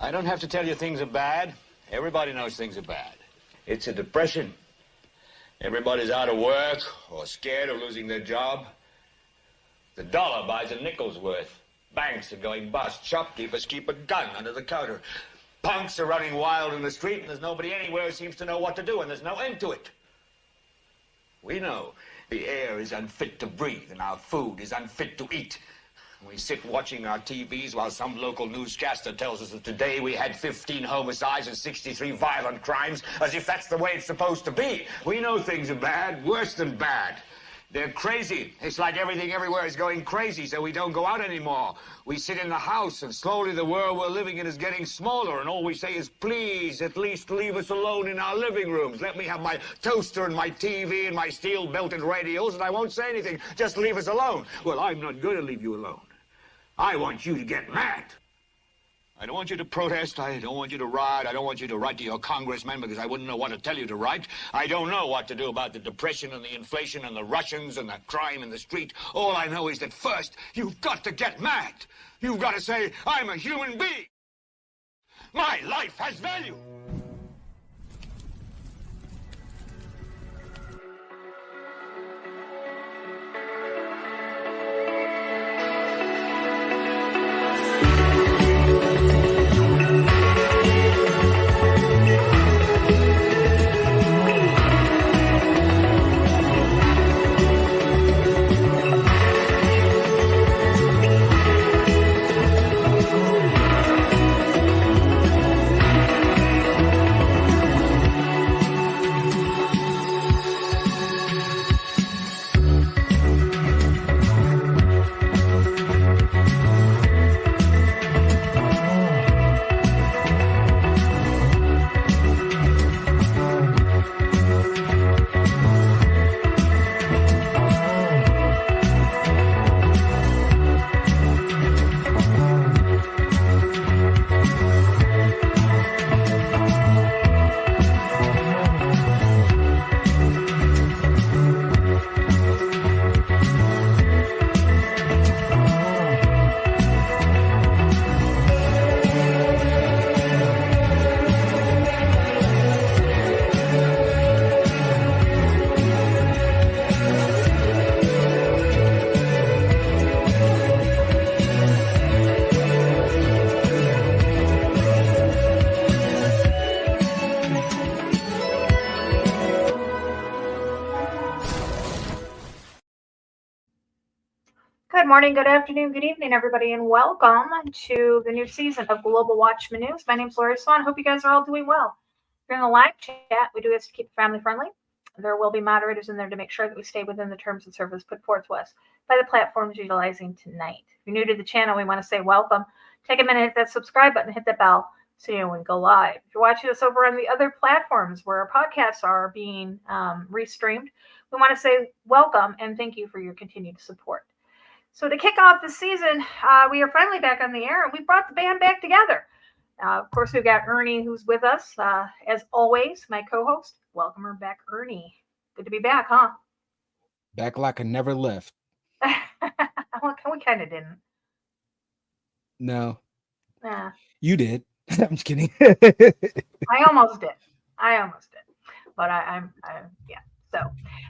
I don't have to tell you things are bad. Everybody knows things are bad. It's a depression. Everybody's out of work or scared of losing their job. The dollar buys a nickel's worth. Banks are going bust. Shopkeepers keep a gun under the counter. Punks are running wild in the street, and there's nobody anywhere who seems to know what to do, and there's no end to it. We know the air is unfit to breathe, and our food is unfit to eat. We sit watching our TVs while some local newscaster tells us that today we had 15 homicides and 63 violent crimes, as if that's the way it's supposed to be. We know things are bad, worse than bad. They're crazy. It's like everything everywhere is going crazy, so we don't go out anymore. We sit in the house, and slowly the world we're living in is getting smaller, and all we say is, please, at least leave us alone in our living rooms. Let me have my toaster and my TV and my steel-belted radios, and I won't say anything. Just leave us alone. Well, I'm not going to leave you alone. I want you to get mad. I don't want you to protest. I don't want you to riot. I don't want you to write to your congressman because I wouldn't know what to tell you to write. I don't know what to do about the depression and the inflation and the Russians and the crime in the street. All I know is that first, you've got to get mad. You've got to say, I'm a human being. My life has value. Good morning, good afternoon, good evening, everybody, and welcome to the new season of Global Watchman News. My name's Lori Swan. Hope you guys are all doing well. During the live chat, we do this to keep it family friendly. There will be moderators in there to make sure that we stay within the terms of service put forth to us by the platforms utilizing tonight. If you're new to the channel, we want to say welcome. Take a minute, hit that subscribe button, hit that bell so you know when we go live. If you're watching us over on the other platforms where our podcasts are being restreamed, we want to say welcome and thank you for your continued support. So to kick off the season, we are finally back on the air, and we brought the band back together. Of course, we've got Ernie, who's with us, as always, my co-host. Welcome her back, Ernie. Good to be back, huh? Back like I never left. We kind of didn't. No. Nah. You did. I'm just kidding. I almost did. But I'm yeah. So,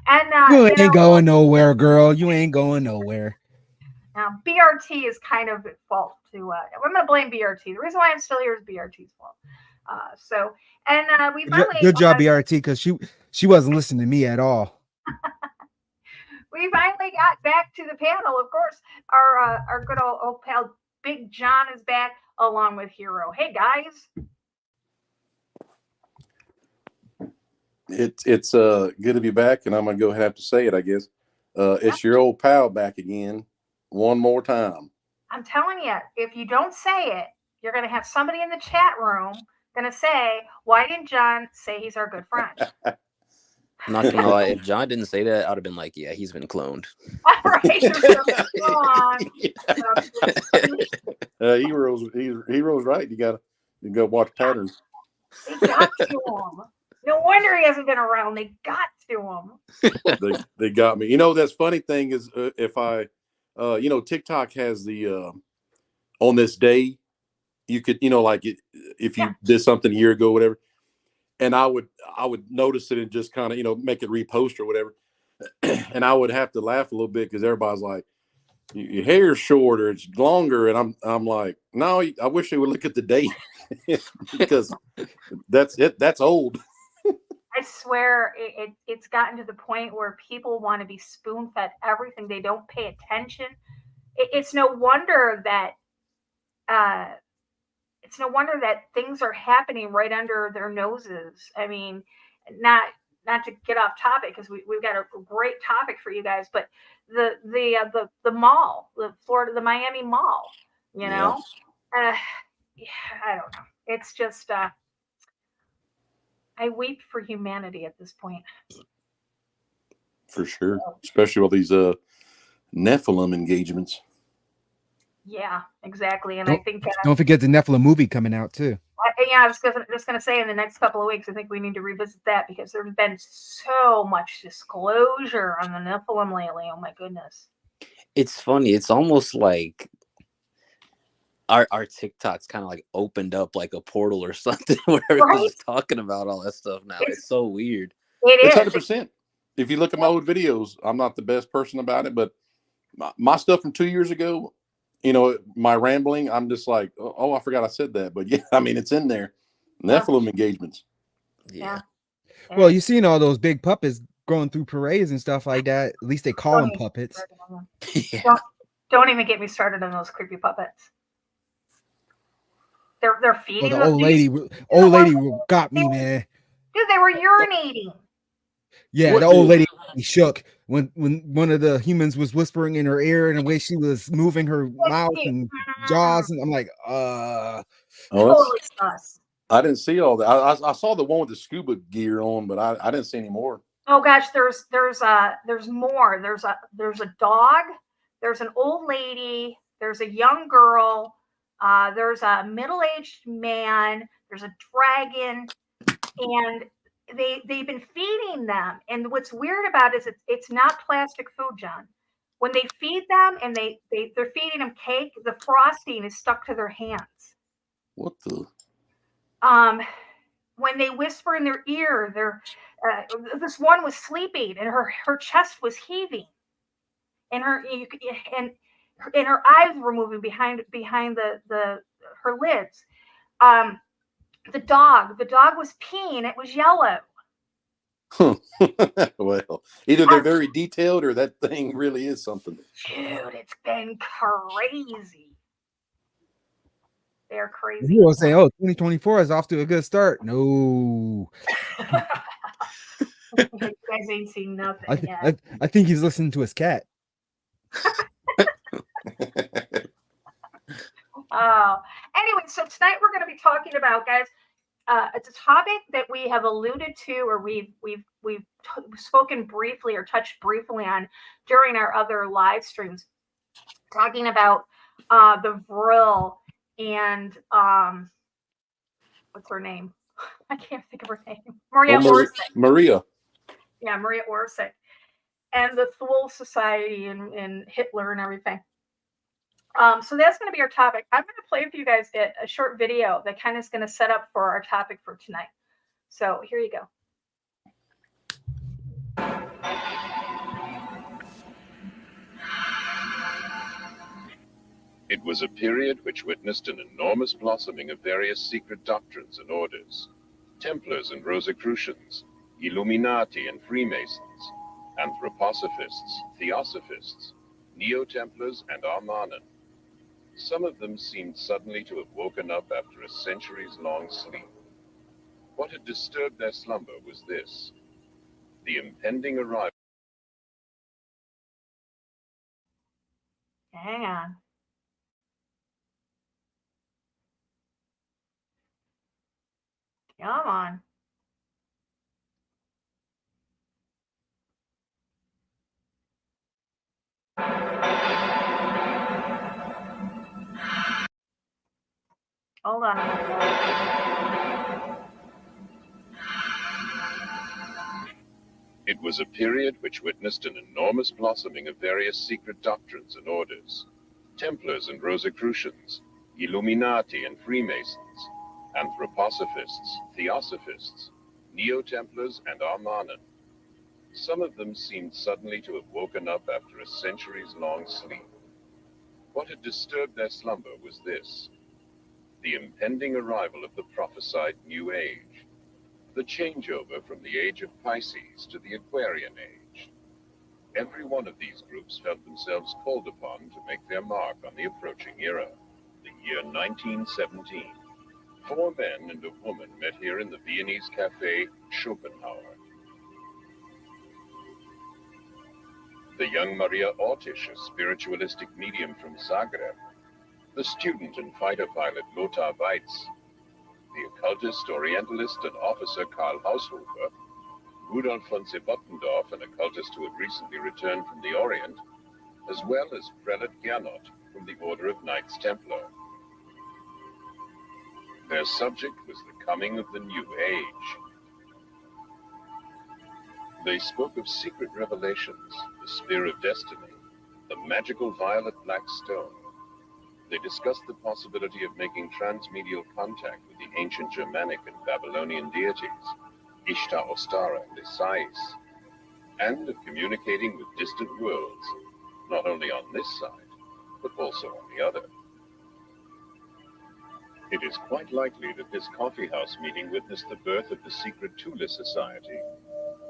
and you ain't going nowhere, girl. You ain't going nowhere. Now, BRT is kind of at fault to, I'm going to blame BRT. The reason why I'm still here is BRT's fault. We finally... Good job, BRT, because she wasn't listening to me at all. We finally got back to the panel. Of course, our good old pal, Big John, is back, along with Hero. Hey, guys. It's good to be back, and I'm going to go ahead and have to say it, I guess. It's your old pal back again. One more time. I'm telling you, if you don't say it, you're going to have somebody in the chat room going to say, why didn't John say he's our good friend? I'm not going to lie. If John didn't say that, I would have been like, yeah, he's been cloned. All right. Hero's right. You got to go watch patterns. They got to him. No wonder he hasn't been around. They got to him. They got me. You know, that's funny thing is if I... TikTok has the on this day, you could, like if you did something a year ago, whatever, and I would notice it and just kind of, make it repost or whatever. And I would have to laugh a little bit because everybody's like, your hair's shorter, it's longer. And I'm like, no, I wish they would look at the date because that's it. That's old. I swear it's gotten to the point where people want to be spoon fed everything. They don't pay attention. It's no wonder that things are happening right under their noses. I mean, not to get off topic because we've got a great topic for you guys, but the mall, the Miami Mall, Yeah. I don't know. It's just I weep for humanity at this point. For sure, especially all these Nephilim engagements. Yeah, exactly. And I think don't forget the Nephilim movie coming out too. I was just going to say in the next couple of weeks, I think we need to revisit that because there's been so much disclosure on the Nephilim lately. Oh my goodness. It's funny. It's almost like our TikToks kind of like opened up like a portal or something where everyone's talking about all that stuff now. It's so weird. It's 100%. If you look at my old videos, I'm not the best person about it, but my stuff from 2 years ago, my rambling, I'm just like, oh, I forgot I said that. But yeah, I mean, it's in there. Nephilim engagements. Yeah. Well, you've seen all those big puppets going through parades and stuff like that. At least they call them puppets. Yeah. Don't even get me started on those creepy puppets. They're feeding. The old lady got me, man. Dude, they were urinating. Yeah, the old lady shook when one of the humans was whispering in her ear and the way she was moving her mouth and jaws, and I'm like, totally sus. I didn't see all that. I saw the one with the scuba gear on, but I didn't see any more. Oh gosh, there's more. There's a dog. There's an old lady. There's a young girl. There's a middle-aged man. There's a dragon, and they've been feeding them. And what's weird about it is it's not plastic food, John. When they feed them and they're feeding them cake, the frosting is stuck to their hands. What the? When they whisper in their ear, this one was sleeping and her chest was heaving, and her eyes were moving behind her lids. The dog was peeing. It was yellow. Well, either they're very detailed or that thing really is something. Dude, it's been crazy. They're crazy. You will say, 2024 is off to a good start. No. You guys ain't seen nothing yet. I think he's listening to his cat. Anyway, so tonight we're going to be talking about, guys, it's a topic that we have alluded to, or we've spoken briefly or touched briefly on during our other live streams, talking about the Vril and what's her name? I can't think of her name. Maria. Yeah, Maria Orsic, and the Thule Society and Hitler and everything. So that's going to be our topic. I'm going to play for you guys a short video that kind of is going to set up for our topic for tonight. So here you go. It was a period which witnessed an enormous blossoming of various secret doctrines and orders. Templars and Rosicrucians, Illuminati and Freemasons, Anthroposophists, Theosophists, Neo-Templars and Armanen. Some of them seemed suddenly to have woken up after a centuries-long sleep. What had disturbed their slumber was this: the impending arrival. Hang on. Come on. Hold on. It was a period which witnessed an enormous blossoming of various secret doctrines and orders. Templars and Rosicrucians, Illuminati and Freemasons, anthroposophists, theosophists, Neo-Templars, and Armanen. Some of them seemed suddenly to have woken up after a centuries-long sleep. What had disturbed their slumber was this: the impending arrival of the prophesied New Age, the changeover from the age of Pisces to the Aquarian Age. Every one of these groups felt themselves called upon to make their mark on the approaching era, the year 1917. 4 men and a woman met here in the Viennese cafe Schopenhauer. The young Maria Ortiz, a spiritualistic medium from Zagreb, the student and fighter pilot Lothar Weitz, the occultist, orientalist, and officer Karl Haushofer, Rudolf von Sebottendorf, an occultist who had recently returned from the Orient, as well as Prelate Gernot from the Order of Knights Templar. Their subject was the coming of the New Age. They spoke of secret revelations, the spear of destiny, the magical violet black stone. They discussed the possibility of making transmedial contact with the ancient Germanic and Babylonian deities, Ishtar, Ostara, and Isais, and of communicating with distant worlds, not only on this side, but also on the other. It is quite likely that this coffeehouse meeting witnessed the birth of the secret Thule Society,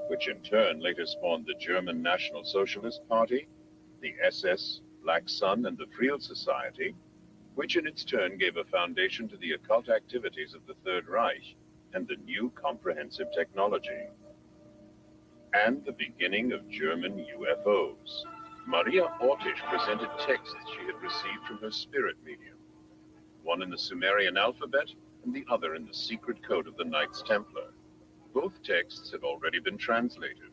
which in turn later spawned the German National Socialist Party, the SS, Black Sun, and the Vril Society, which in its turn gave a foundation to the occult activities of the Third Reich and the new comprehensive technology. And the beginning of German UFOs. Maria Ortiz presented texts she had received from her spirit medium, one in the Sumerian alphabet and the other in the secret code of the Knights Templar. Both texts had already been translated.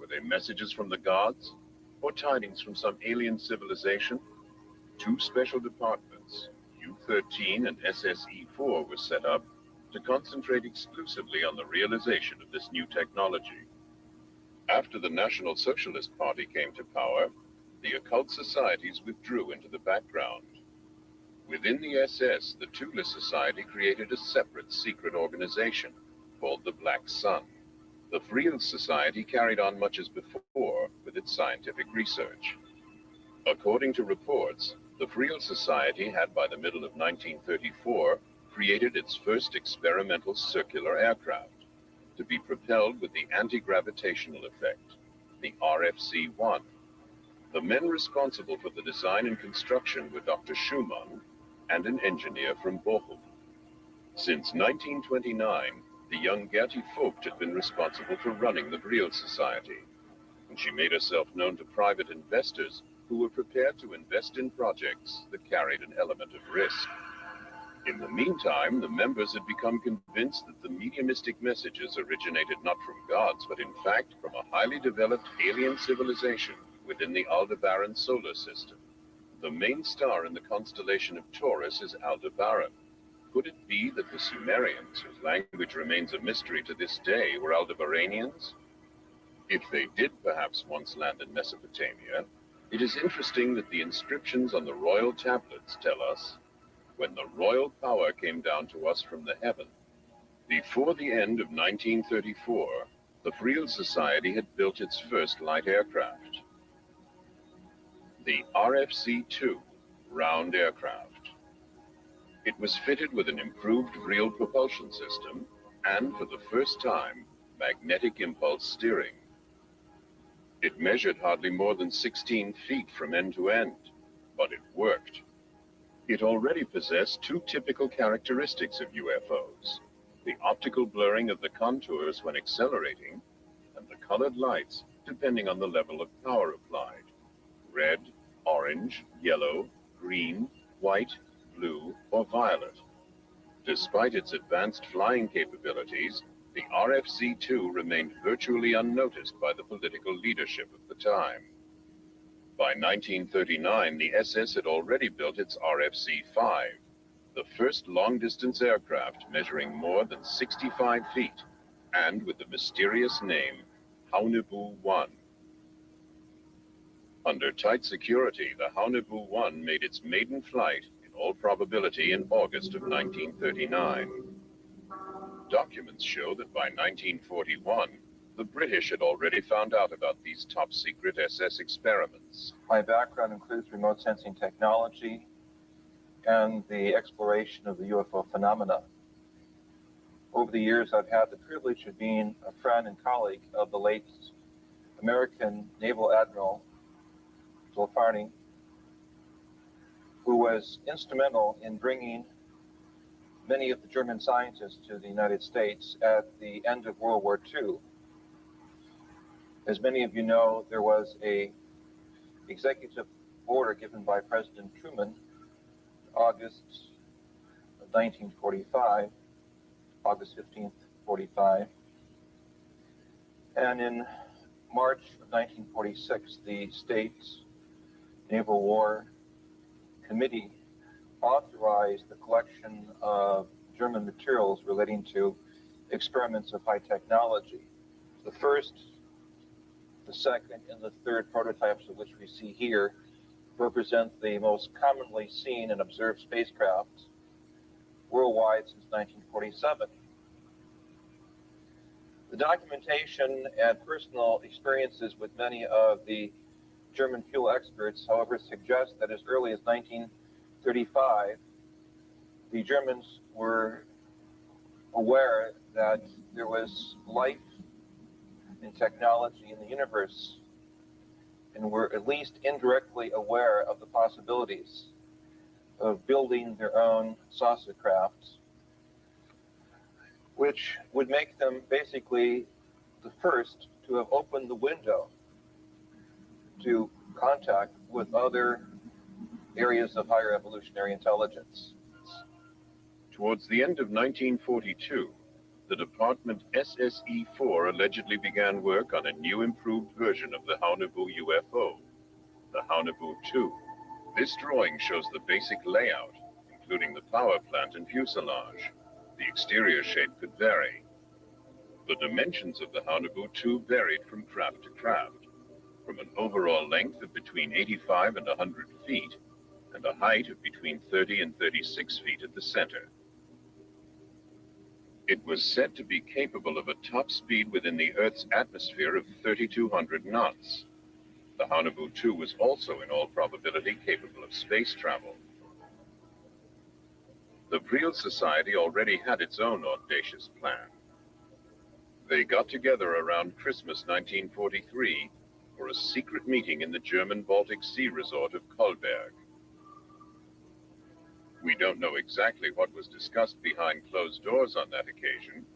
Were they messages from the gods or tidings from some alien civilization? 2 special departments, U-13 and SSE-4, were set up to concentrate exclusively on the realization of this new technology. After the National Socialist Party came to power, the occult societies withdrew into the background. Within the SS, the Thule Society created a separate secret organization called the Black Sun. The Vril Society carried on much as before with its scientific research. According to reports, the Vril Society had by the middle of 1934 created its first experimental circular aircraft to be propelled with the anti-gravitational effect, the RFC-1. The men responsible for the design and construction were Dr. Schumann and an engineer from Bochum. Since 1929, the young Gertie Vogt had been responsible for running the Vril Society, and she made herself known to private investors who were prepared to invest in projects that carried an element of risk. In the meantime, the members had become convinced that the mediumistic messages originated not from gods, but in fact from a highly developed alien civilization within the Aldebaran solar system. The main star in the constellation of Taurus is Aldebaran. Could it be that the Sumerians, whose language remains a mystery to this day, were Aldebaranians? If they did perhaps once land in Mesopotamia, it is interesting that the inscriptions on the royal tablets tell us, when the royal power came down to us from the heaven. Before the end of 1934, the Vril Society had built its first light aircraft, the RFC-2 round aircraft. It was fitted with an improved Vril propulsion system and, for the first time, magnetic impulse steering. It measured hardly more than 16 feet from end to end, but it worked. It already possessed 2 typical characteristics of UFOs: the optical blurring of the contours when accelerating, and the colored lights depending on the level of power applied: red, orange, yellow, green, white, blue, or violet. Despite its advanced flying capabilities, the RFC-2 remained virtually unnoticed by the political leadership of the time. By 1939, the SS had already built its RFC-5, the first long-distance aircraft measuring more than 65 feet, and with the mysterious name Haunebu-1. Under tight security, the Haunebu-1 made its maiden flight in in all probability in August of 1939. Documents show that by 1941, the British had already found out about these top-secret SS experiments. My background includes remote sensing technology and the exploration of the UFO phenomena. Over the years, I've had the privilege of being a friend and colleague of the late American Naval Admiral Zulfarni, who was instrumental in bringing many of the German scientists to the United States at the end of World War II. As many of you know, there was an executive order given by President Truman August of 1945, August 15th, 45. And in March of 1946, the States Naval War Committee authorized the collection of German materials relating to experiments of high technology. The first, the second, and the third prototypes of which we see here represent the most commonly seen and observed spacecraft worldwide since 1947. The documentation and personal experiences with many of the German fuel experts, however, suggest that as early as 1935, the Germans were aware that there was life and technology in the universe, and were at least indirectly aware of the possibilities of building their own saucer crafts, which would make them basically the first to have opened the window to contact with other areas of higher evolutionary intelligence. Towards the end of 1942, the department SSE-4 allegedly began work on a new improved version of the Haunebu UFO, the Haunebu 2. This drawing shows the basic layout, including the power plant and fuselage. The exterior shape could vary. The dimensions of the Haunebu 2 varied from craft to craft, from an overall length of between 85 and 100 feet, and a height of between 30 and 36 feet at the center. It was said to be capable of a top speed within the Earth's atmosphere of 3,200 knots. The Haunebu 2 was also, in all probability, capable of space travel. The Vril Society already had its own audacious plan. They got together around Christmas 1943 for a secret meeting in the German Baltic Sea resort of Kolberg. We don't know exactly what was discussed behind closed doors on that occasion.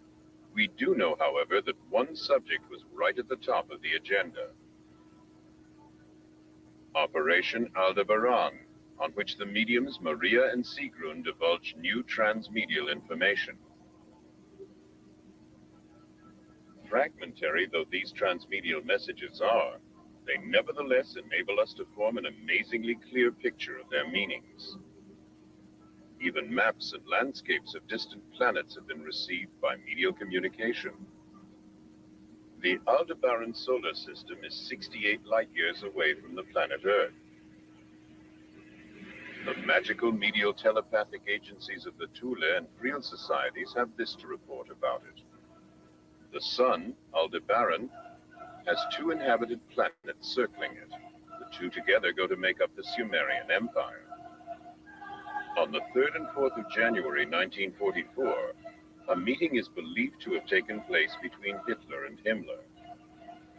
We do know, however, that one subject was right at the top of the agenda. Operation Aldebaran, on which the mediums Maria and Sigrun divulged new transmedial information. Fragmentary though these transmedial messages are, they nevertheless enable us to form an amazingly clear picture of their meanings. Even maps and landscapes of distant planets have been received by medial communication. The Aldebaran solar system is 68 light-years away from the planet Earth. The magical medial telepathic agencies of the Thule and Vril Societies have this to report about it. The sun, Aldebaran, has 2 inhabited planets circling it. The 2 together go to make up the Sumerian Empire. On the 3rd and 4th of January 1944, a meeting is believed to have taken place between Hitler and Himmler.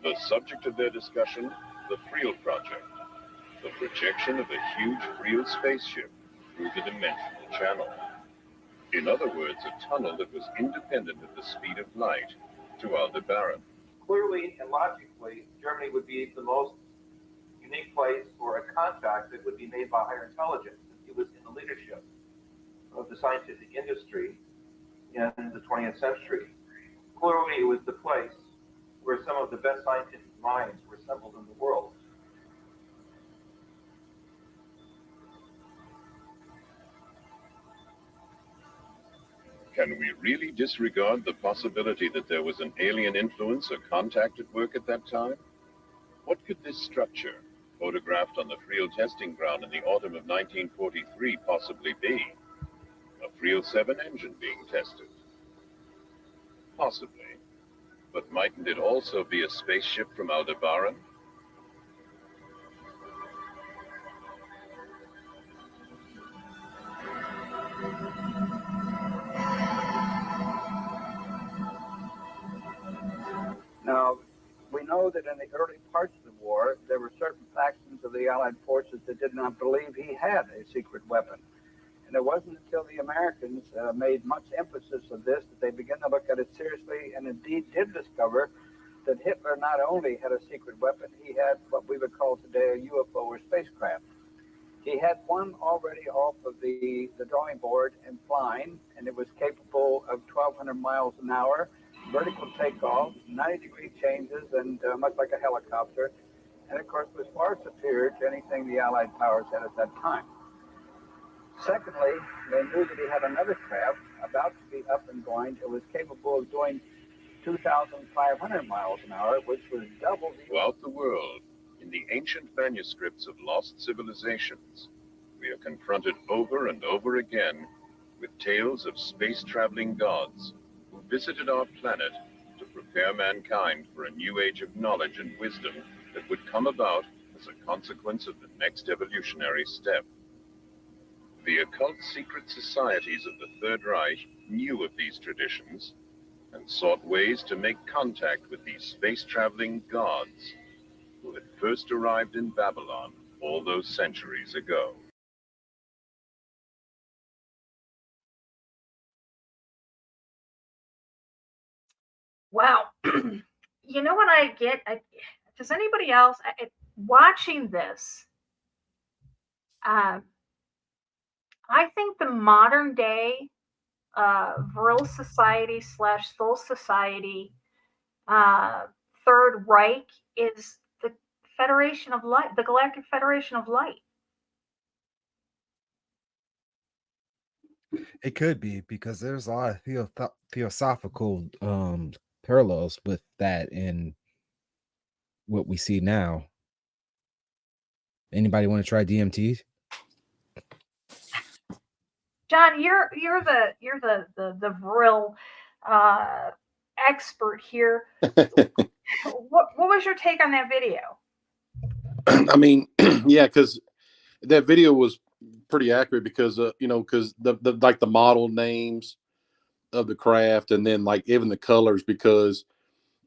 The subject of their discussion, the Vril Project, the projection of a huge Vril spaceship through the dimensional channel. In other words, a tunnel that was independent of the speed of light to Aldebaran. Clearly and logically, Germany would be the most unique place for a contact that would be made by higher intelligence. It was in the leadership of the scientific industry in the 20th century. Clearly, it was the place where some of the best scientific minds were assembled in the world. Can we really disregard the possibility that there was an alien influence or contact at work at that time? What could this structure, photographed on the Vril testing ground in the autumn of 1943 possibly be a Vril 7 engine being tested? Possibly. But mightn't it also be a spaceship from Aldebaran? Now, we know that in the early parts of the war, there were certain factions of the Allied forces that did not believe he had a secret weapon. And it wasn't until the Americans made much emphasis of this that they began to look at it seriously and indeed did discover that Hitler not only had a secret weapon, he had what we would call today a UFO or spacecraft. He had one already off of the drawing board and flying, and it was capable of 1,200 miles an hour, vertical takeoff, 90-degree changes, and much like a helicopter. And of course, was far superior to anything the Allied powers had at that time. Secondly, they knew that he had another craft about to be up and going that was capable of doing 2,500 miles an hour, which was double the... Throughout the world, in the ancient manuscripts of lost civilizations, we are confronted over and over again with tales of space-traveling gods who visited our planet to prepare mankind for a new age of knowledge and wisdom that would come about as a consequence of the next evolutionary step. The occult secret societies of the Third Reich knew of these traditions and sought ways to make contact with these space-traveling gods who had first arrived in Babylon all those centuries ago. Wow. You know what I get? Does anybody else watching this? I think the modern day Vril Society / Thule Society Third Reich is the Federation of Light, the Galactic Federation of Light. It could be, because there's a lot of theosophical parallels with that in what we see now. Anybody want to try DMT? John, you're the Vril expert here. What was your take on that video? I mean, yeah, because that video was pretty accurate, because because the like the model names of the craft, and then like even the colors, because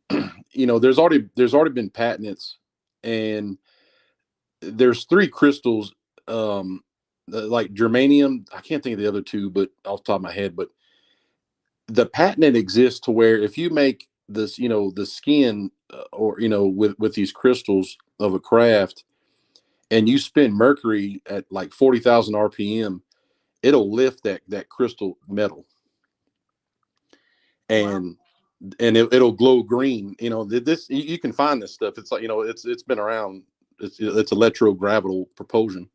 there's already been patents, and there's 3 crystals, like germanium. I can't think of the other 2, but off the top of my head, but the patent exists to where if you make this, the skin, or with these crystals of a craft, and you spin mercury at like 40,000 RPM, it'll lift that crystal metal, and it'll glow green. This, you can find this stuff. It's like, it's been around. It's electrogravital propulsion,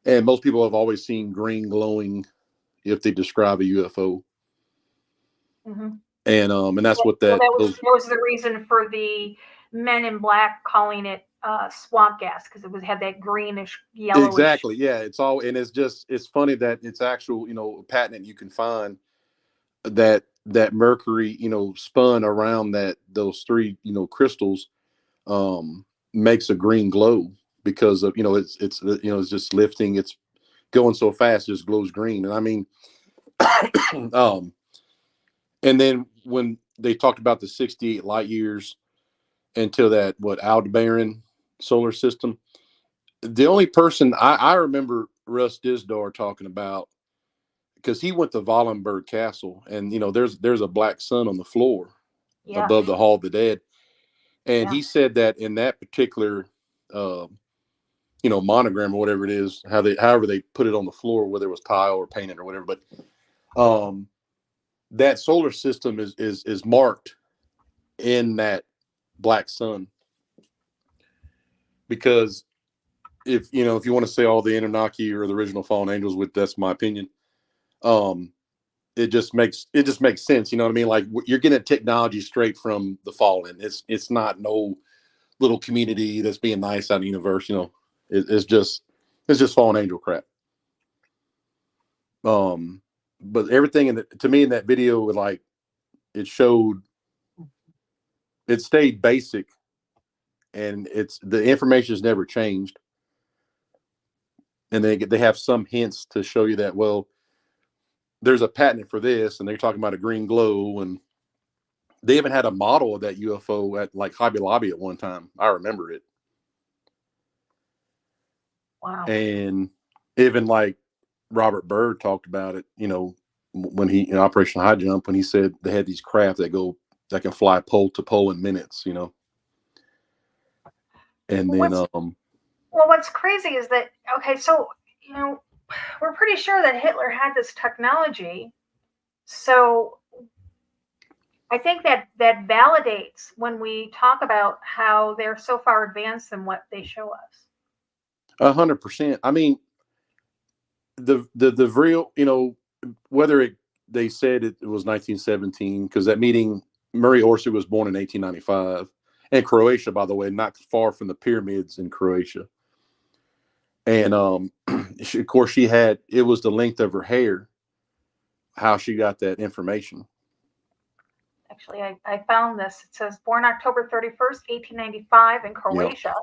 and most people have always seen green glowing if they describe a UFO. Mm-hmm. And that's what that was the reason for the Men in Black calling it swamp gas, because it had that greenish yellowish. Exactly, yeah. It's funny that it's actual patent you can find that mercury spun around those 3 crystals makes a green glow, because of it's just lifting, it's going so fast, it just glows green. And I mean and then when they talked about the 68 light years until that Aldebaran solar system, the only person I remember Russ Dizdar talking about, because he went to Wallenberg Castle, and there's a black sun on the floor above the Hall of the Dead, and he said that in that particular monogram or whatever it is, however they put it on the floor, whether it was tile or painted or whatever, but that solar system is marked in that black sun, because if you want to say all the Anunnaki or the original fallen angels, that's my opinion, it just makes sense. You know what I mean? Like, you're getting technology straight from the fallen. It's not no little community that's being nice out in the universe. You know, it's just fallen angel crap. But everything to me in that video, like, it stayed basic, and the information has never changed. And they have some hints to show you that, well, there's a patent for this, and they're talking about a green glow, and they even had a model of that UFO at like Hobby Lobby at one time. I remember it. Wow. And even like Robert Byrd talked about it, you know, when he in Operation High Jump, when he said they had these craft that can fly pole to pole in minutes, you know. And then what's crazy is that, okay, so, you know, we're pretty sure that Hitler had this technology. So I think that validates when we talk about how they're so far advanced in what they show us. 100%. I mean, the Vril, you know, whether they said it was 1917, because that meeting, Murray Orsi was born in 1895, and Croatia, by the way, not far from the pyramids in Croatia. And of course, it was the length of her hair, how she got that information. Actually, I found this. It says born October 31st, 1895 in Croatia.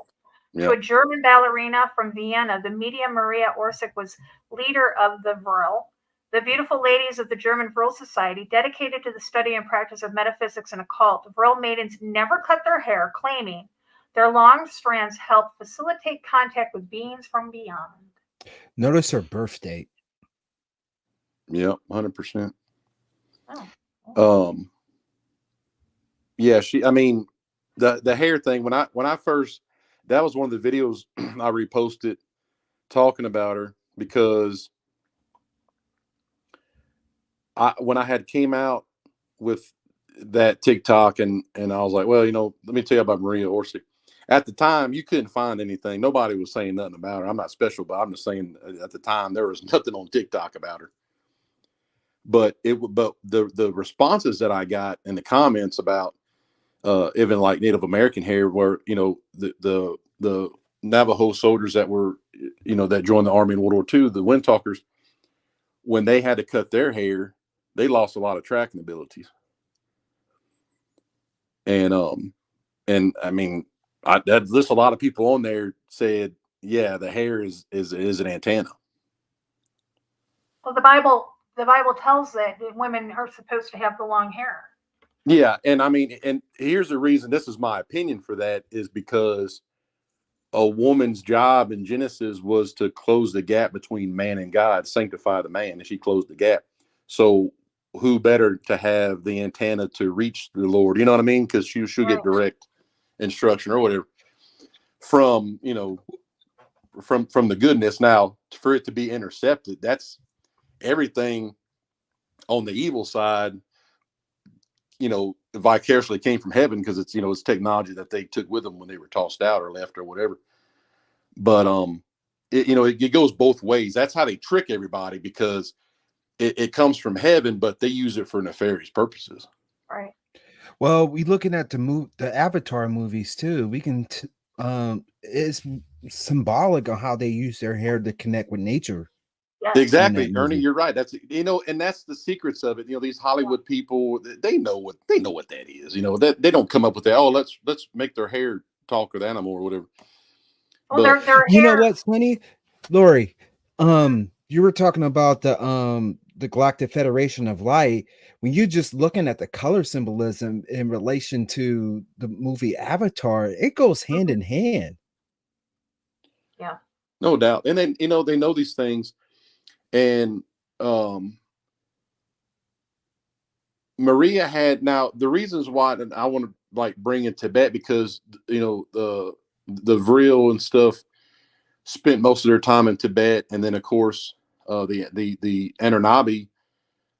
Yep. To a German ballerina from Vienna, the medium Maria Orsic was leader of the Vril, the beautiful ladies of the German Vril Society, dedicated to the study and practice of metaphysics and occult. Vril maidens never cut their hair, claiming their long strands help facilitate contact with beings from beyond. Notice her birth date. Yep, 100%. Oh. Yeah, I mean, the hair thing, when I first, that was one of the videos I reposted talking about her, because when I had came out with that TikTok, and I was like, well, you know, let me tell you about Maria Orsic. At the time, you couldn't find anything. Nobody was saying nothing about her. I'm not special, but I'm just saying at the time there was nothing on TikTok about her. But the responses that I got in the comments about even like Native American hair, where, you know, the Navajo soldiers that were, you know, that joined the army in World War II, the Windtalkers, when they had to cut their hair, they lost a lot of tracking abilities. And I mean, there's a lot of people on there said, yeah, the hair is an antenna. Well, the Bible tells that women are supposed to have the long hair. Yeah, and I mean, and here's the reason. This is my opinion for that, is because a woman's job in Genesis was to close the gap between man and God, sanctify the man, and she closed the gap. So who better to have the antenna to reach the Lord? You know what I mean? Because she'll get direct instruction or whatever from, you know, from the goodness. Now, for it to be intercepted, that's everything on the evil side, you know, vicariously came from heaven, because it's, you know, it's technology that they took with them when they were tossed out or left or whatever. But you know, it goes both ways. That's how they trick everybody, because it comes from heaven, but they use it for nefarious purposes. Right. Well, we looking at the Avatar movies too. We can it's symbolic on how they use their hair to connect with nature. Yes. Exactly, Ernie, you're right. That's, you know, and that's the secrets of it. You know, these Hollywood people, they know what that is. You know, that they don't come up with that. Oh, let's make their hair talk with animal or whatever. Well, their hair. You know what's funny, Lori? You were talking about the Galactic Federation of Light. When you're just looking at the color symbolism in relation to the movie Avatar, it goes hand in hand. Yeah, no doubt. And then, you know, they know these things. And Maria had, now the reasons why, and I want to like bring in Tibet, because, you know, the Vril and stuff spent most of their time in Tibet, and then of course the Anunnaki,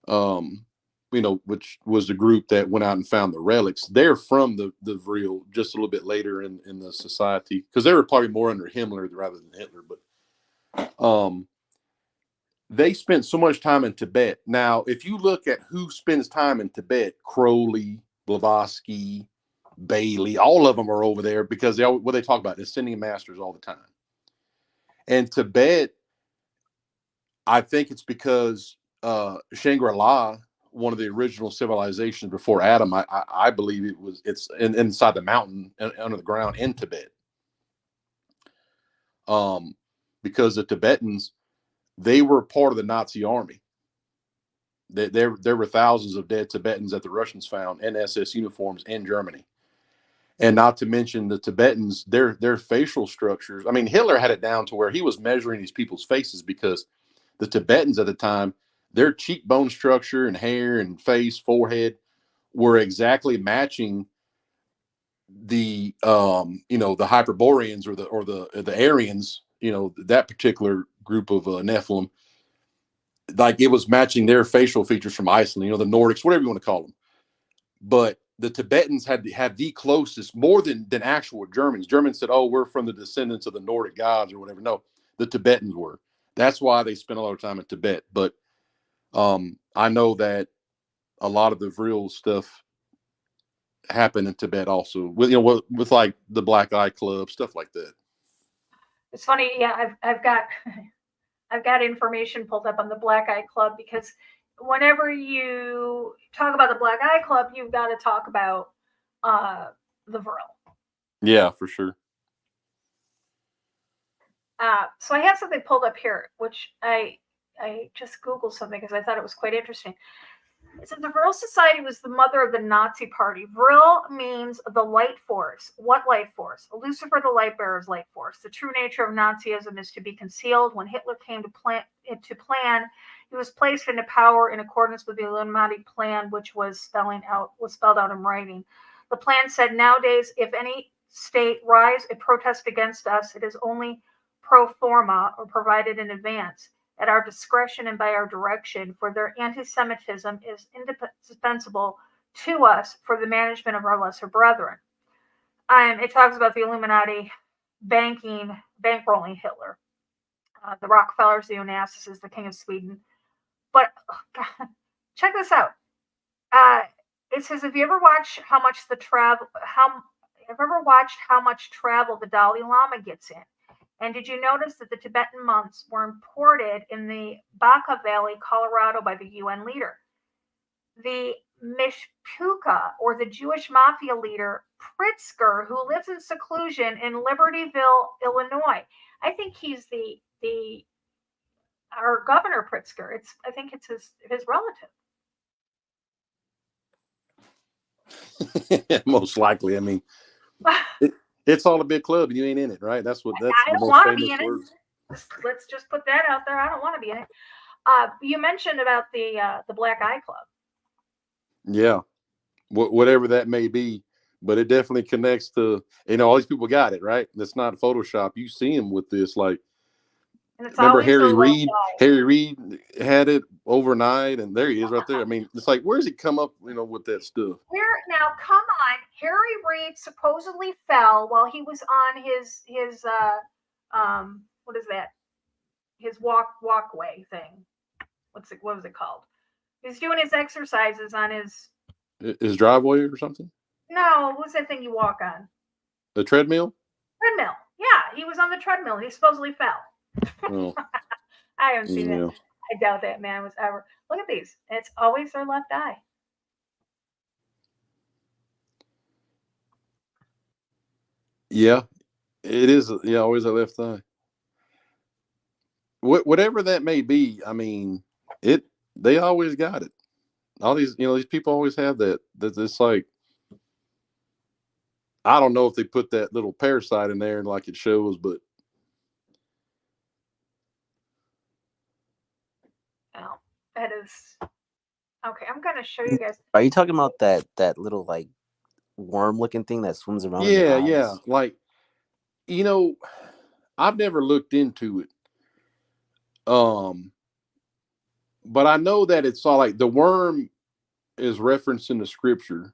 you know, which was the group that went out and found the relics. They're from the Vril just a little bit later in the society, because they were probably more under Himmler rather than Hitler. But they spent so much time in Tibet. Now, if you look at who spends time in Tibet, Crowley, Blavatsky, Bailey, all of them are over there because what they talk about is ascending masters all the time. And Tibet, I think it's because Shangri-La, one of the original civilizations before Adam, I believe it's inside the mountain under the ground in Tibet. Because the Tibetans, they were part of the Nazi army. There were thousands of dead Tibetans that the Russians found in SS uniforms in Germany. And not to mention the Tibetans, their facial structures. I mean, Hitler had it down to where he was measuring these people's faces because the Tibetans at the time, their cheekbone structure and hair and face, forehead were exactly matching the the Hyperboreans or the Aryans, that particular group of Nephilim. Like it was matching their facial features from Iceland, the Nordics, whatever you want to call them. But the Tibetans had the closest, more than actual Germans. Germans said, "Oh, we're from the descendants of the Nordic gods or whatever." No, the Tibetans were. That's why they spent a lot of time in Tibet. But I know that a lot of the Vril stuff happened in Tibet also, with like the Black Eye Club, stuff like that. It's funny, yeah. I've got information pulled up on the Black Eye Club because whenever you talk about the Black Eye Club, you've got to talk about the Vril. Yeah, for sure. So I have something pulled up here, which I just Googled something because I thought it was quite interesting. It says the Vril Society was the mother of the Nazi Party. Vril means the light force. What light force? Lucifer, the light bearer's light force. The true nature of Nazism is to be concealed. When Hitler came to plan, he was placed into power in accordance with the Illuminati plan, which was spelled out in writing. The plan said, nowadays, if any state rise a protest against us, it is only pro forma or provided in advance, at our discretion and by our direction, for their anti-Semitism is indispensable to us for the management of our lesser brethren. It talks about the Illuminati bankrolling Hitler, the Rockefellers, the Onassis, the King of Sweden. But check this out. It says, have you ever watched how much travel the Dalai Lama gets in? And did you notice that the Tibetan monks were imported in the Baca Valley, Colorado, by the UN leader? The Mishpucha, or the Jewish mafia leader, Pritzker, who lives in seclusion in Libertyville, Illinois. I think he's our governor, Pritzker. I think it's his relative. Most likely. I mean, it's all a big club and you ain't in it, right? That's the most famous words. Let's just put that out there. I don't want to be in it. You mentioned about the Black Eye Club. Yeah, whatever that may be, but it definitely connects to, all these people got it, right? That's not Photoshop. You see him with this, like, remember Harry Reid? Harry Reid had it overnight, and there he is right there. I mean, it's like, where does he come up, with that stuff? Now, come on. Harry Reid supposedly fell while he was on his what is that? His walkway thing. What was it called? He's doing his exercises on his driveway or something? No, what's that thing you walk on? The treadmill? Treadmill. Yeah, he was on the treadmill and he supposedly fell. Oh. I haven't seen that. I doubt that man was ever. Look at these. It's always their left eye. Yeah, it is. Yeah, always a left eye. Whatever that may be, I mean, they always got it. All these, these people always have that. It's like, I don't know if they put that little parasite in there like it shows, but. Oh, that is okay. I'm gonna show you guys. Are you talking about that little like worm-looking thing that swims around? Yeah. Like, I've never looked into it. But I know that it's all like the worm is referenced in the scripture.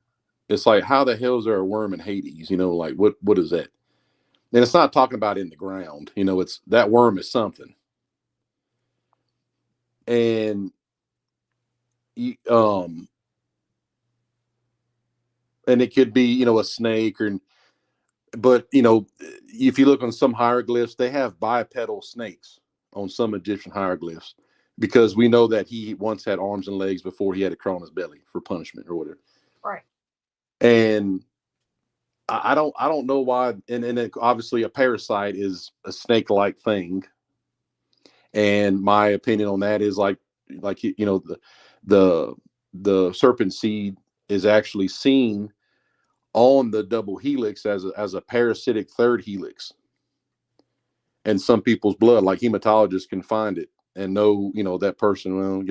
It's like, how the hell is there a worm in Hades? Like what is that? And it's not talking about in the ground. It's that worm is something. And and it could be, you know, a snake but you know, if you look on some hieroglyphs, they have bipedal snakes on some Egyptian hieroglyphs, because we know that he once had arms and legs before he had to crawl on his belly for punishment or whatever. Right. And I don't know why. And then obviously a parasite is a snake-like thing. And my opinion on that is like you know, the serpent seed is actually seen on the double helix as a parasitic third helix. And some people's blood, like hematologists, can find it and know, you know, that person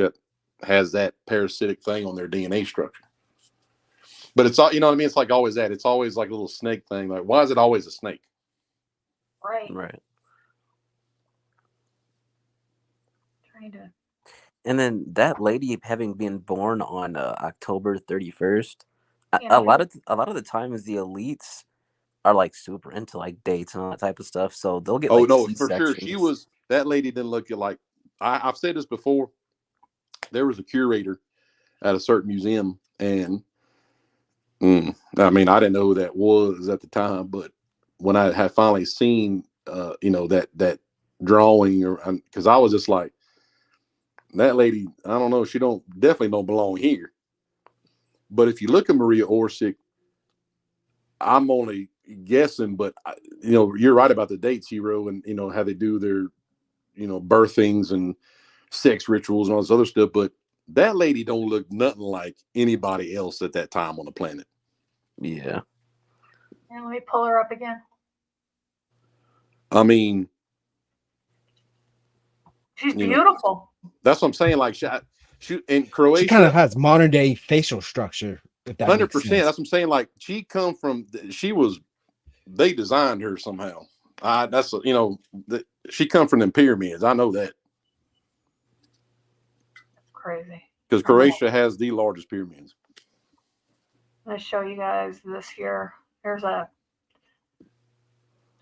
has that parasitic thing on their DNA structure. But it's all, you know what I mean? It's like always that. It's always like a little snake thing. Like, why is it always a snake? Right. Right. Trying to. And then that lady having been born on October 31st, Yeah. a lot of the times the elites are like super into like dates and all that type of stuff, so they'll get like No, for sure. C-sections. That lady didn't look like, I've said this before. There was a curator at a certain museum, and I mean, I didn't know who that was at the time, but when I had finally seen, you know, that drawing, or because I was just like, that lady, I don't know, she definitely don't belong here. But if you look at Maria Orsic, I'm only guessing, but you know, you're right about the dates, Hero, and you know how they do their, you know, birthings and sex rituals and all this other stuff. But that lady don't look nothing like anybody else at that time on the planet. Yeah. And let me pull her up again. I mean, she's beautiful. That's what I'm saying. Like, she in Croatia, she kind of has modern day facial structure. 100%. That's what I'm saying. Like, they designed her somehow. That's, you know, she come from them pyramids. I know that. That's crazy. Because Croatia has the largest pyramids. I'm going to show you guys this here. Here's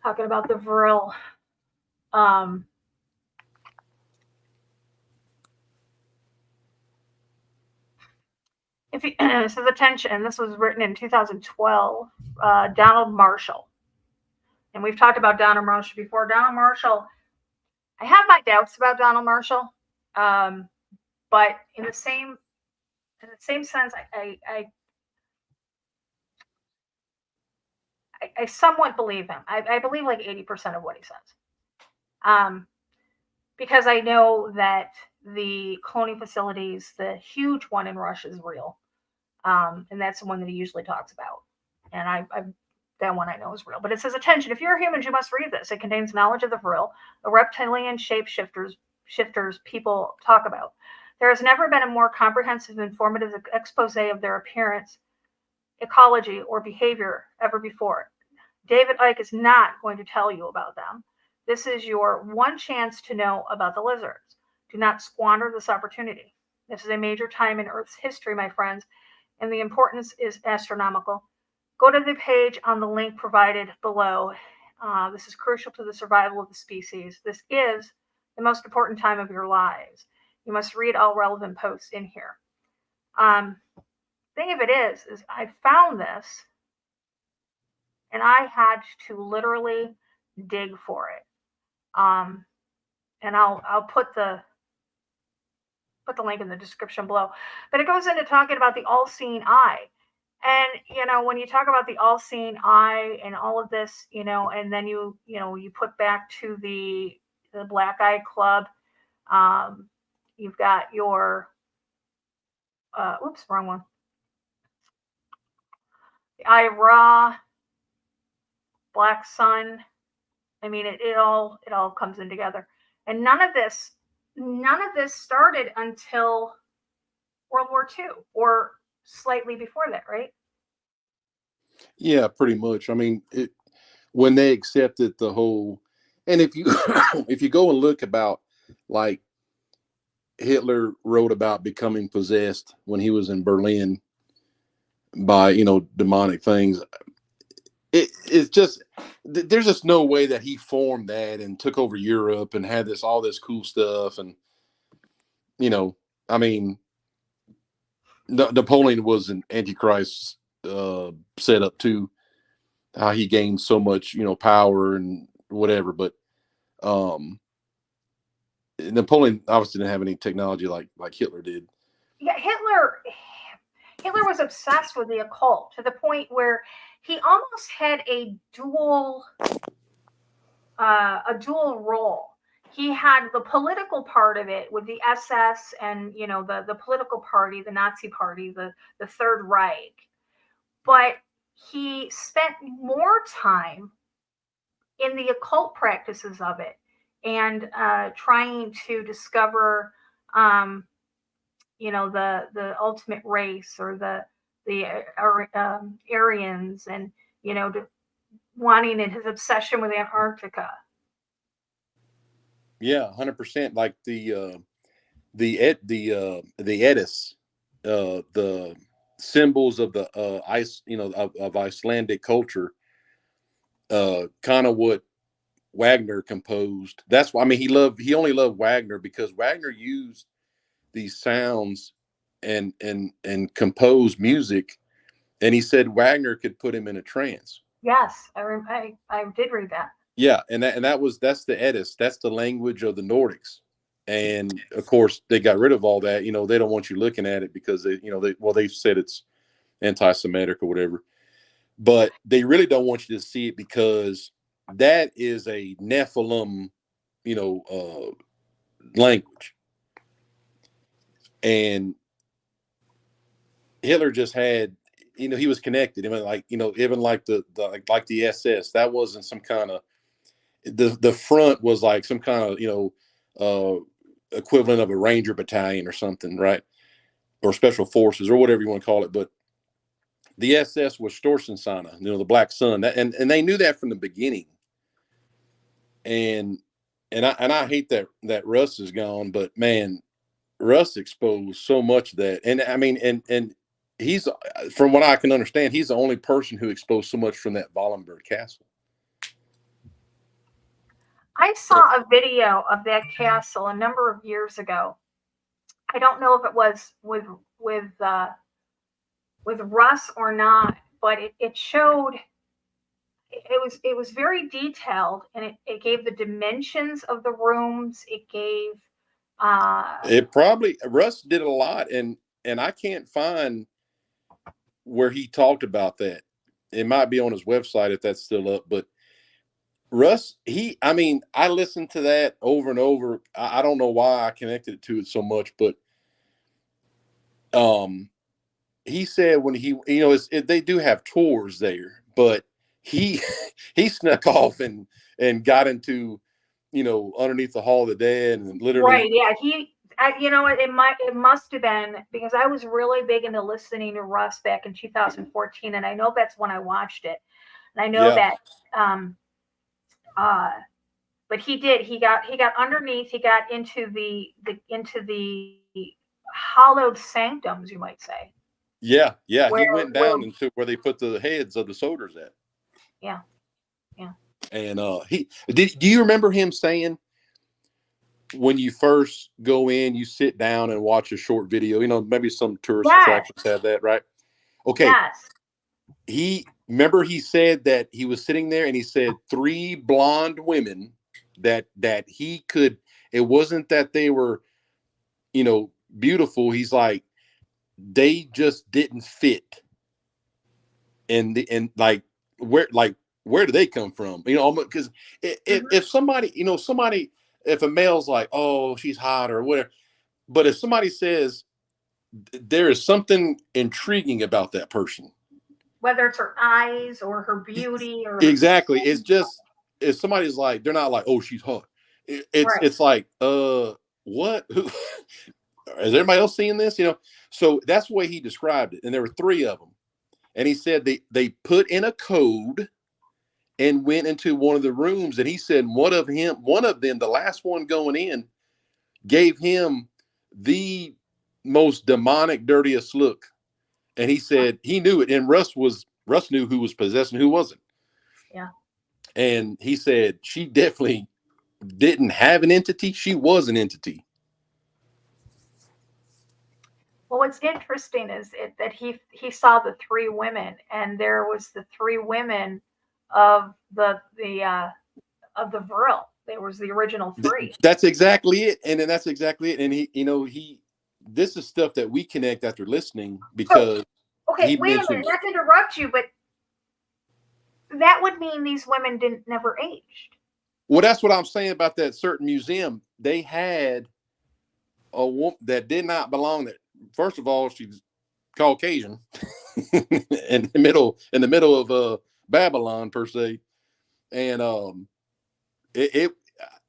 talking about the Vril. If you, this is attention, this was written in 2012, Donald Marshall. And we've talked about Donald Marshall before. Donald Marshall, I have my doubts about Donald Marshall, but in the same sense, I somewhat believe him. I believe like 80% of what he says, because I know that the cloning facilities, the huge one in Russia, is real, and that's the one that he usually talks about. And that one I know is real. But it says, attention, if you're a human, you must read this. It contains knowledge of the Vril, the reptilian shapeshifters people talk about. There has never been a more comprehensive, informative expose of their appearance, ecology, or behavior ever before. David Icke is not going to tell you about them. This is your one chance to know about the lizards. Do not squander this opportunity. This is a major time in Earth's history, my friends, and the importance is astronomical. Go to the page on the link provided below. This is crucial to the survival of the species. This is the most important time of your lives. You must read all relevant posts in here. Thing of it is I found this, and I had to literally dig for it. And I'll put the link in the description below. But it goes into talking about the all-seeing eye. And, you know, when you talk about the all-seeing eye and all of this, you know, and then you put back to the Black Eye Club, you've got your, oops, wrong one. The Eye of Ra, Black Sun. I mean, it all comes in together. And none of this started until World War II, or slightly before that, right? Yeah, pretty much. I mean, when they accepted the whole, and if you if you go and look about, like, Hitler wrote about becoming possessed when he was in Berlin by, you know, demonic things. It's just, there's just no way that he formed that and took over Europe and had all this cool stuff. And, you know, I mean, Napoleon was an antichrist set up too, how he gained so much, power and whatever. But Napoleon obviously didn't have any technology like Hitler did. Yeah, Hitler was obsessed with the occult to the point where he almost had a dual role. He had the political part of it with the SS and the political party, the Nazi party, the Third Reich, but he spent more time in the occult practices of it and trying to discover the ultimate race, or the Aryans, and wanting it, his obsession with Antarctica. Yeah, 100%. Like the Edis, the symbols of the ice, of Icelandic culture, kind of what Wagner composed. That's why, I mean, he only loved Wagner because Wagner used these sounds and composed music, and he said Wagner could put him in a trance. Yes, I did read that. Yeah, and that's the Edis, that's the language of the Nordics. And of course they got rid of all that. They don't want you looking at it because they said it's anti-Semitic or whatever, but they really don't want you to see it because that is a Nephilim, language. And Hitler just had, he was connected. I mean, even like the SS, that wasn't some kind of, the front was like some kind of, equivalent of a Ranger battalion or something, right? Or special forces or whatever you want to call it. But the SS was Storsensana, the Black Sun, and they knew that from the beginning. And I hate that Russ is gone, but man, Russ exposed so much of that. And I mean, and he's, from what I can understand, he's the only person who exposed so much from that Wallenberg castle. I saw a video of that castle a number of years ago. I don't know if it was with Russ or not, but it showed, it was very detailed, and it gave the dimensions of the rooms. It gave it probably, Russ did a lot, and I can't find where he talked about that. It might be on his website if that's still up, but Russ, I listened to that over and over. I don't know why I connected to it so much, but he said when they do have tours there, but he snuck off and got into, underneath the Hall of the Dead, and literally. Right. Yeah. It must have been because I was really big into listening to Russ back in 2014. And I know that's when I watched it. And I know that, but he got underneath, he got into the hollowed sanctums, you might say. Yeah. He went down into where they put the heads of the soldiers at. Yeah. And do you remember him saying, when you first go in, you sit down and watch a short video, maybe some tourist attractions have that, right? Okay. Yes. He said that he was sitting there and he said 3 blonde women that he could, it wasn't that they were, beautiful. He's like, they just didn't fit. And where do they come from? Because if somebody, if a male's like, oh, she's hot or whatever, but if somebody says there is something intriguing about that person, whether it's her eyes or her beauty or exactly, it's just, if somebody's like, they're not like, oh, she's hot. It's like, what? Who? Is everybody else seeing this? So that's the way he described it. And there were 3 of them, and he said they put in a code and went into one of the rooms, and he said one of them, the last one going in, gave him the most demonic, dirtiest look. And he said he knew it. And Russ knew who was possessed and who wasn't. Yeah. And he said she definitely didn't have an entity. She was an entity. Well, what's interesting is that he saw the three women, and there was the three women of the Vril. There was the original three. That's exactly it, and then that's exactly it. And this is stuff that we connect after listening because Okay, he wait a mentioned. minute, not to interrupt you, but that would mean these women never aged. Well, that's what I'm saying about that certain museum. They had a woman that did not belong there. First of all, she's Caucasian in the middle of Babylon per se, and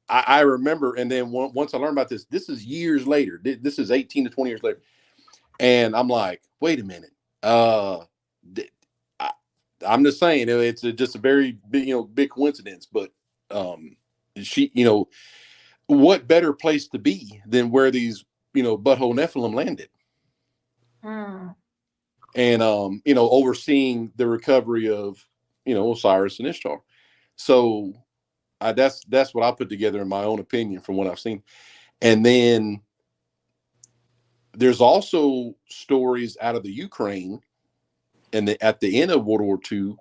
I remember. And then once I learned about this is years later. This is 18 to 20 years later, and I'm like, wait a minute. I'm just saying it's just a very big coincidence, but she, what better place to be than where these butthole Nephilim landed, and overseeing the recovery of Osiris and Ishtar. So that's what I put together in my own opinion from what I've seen. And then there's also stories out of the Ukraine and at the end of World War II,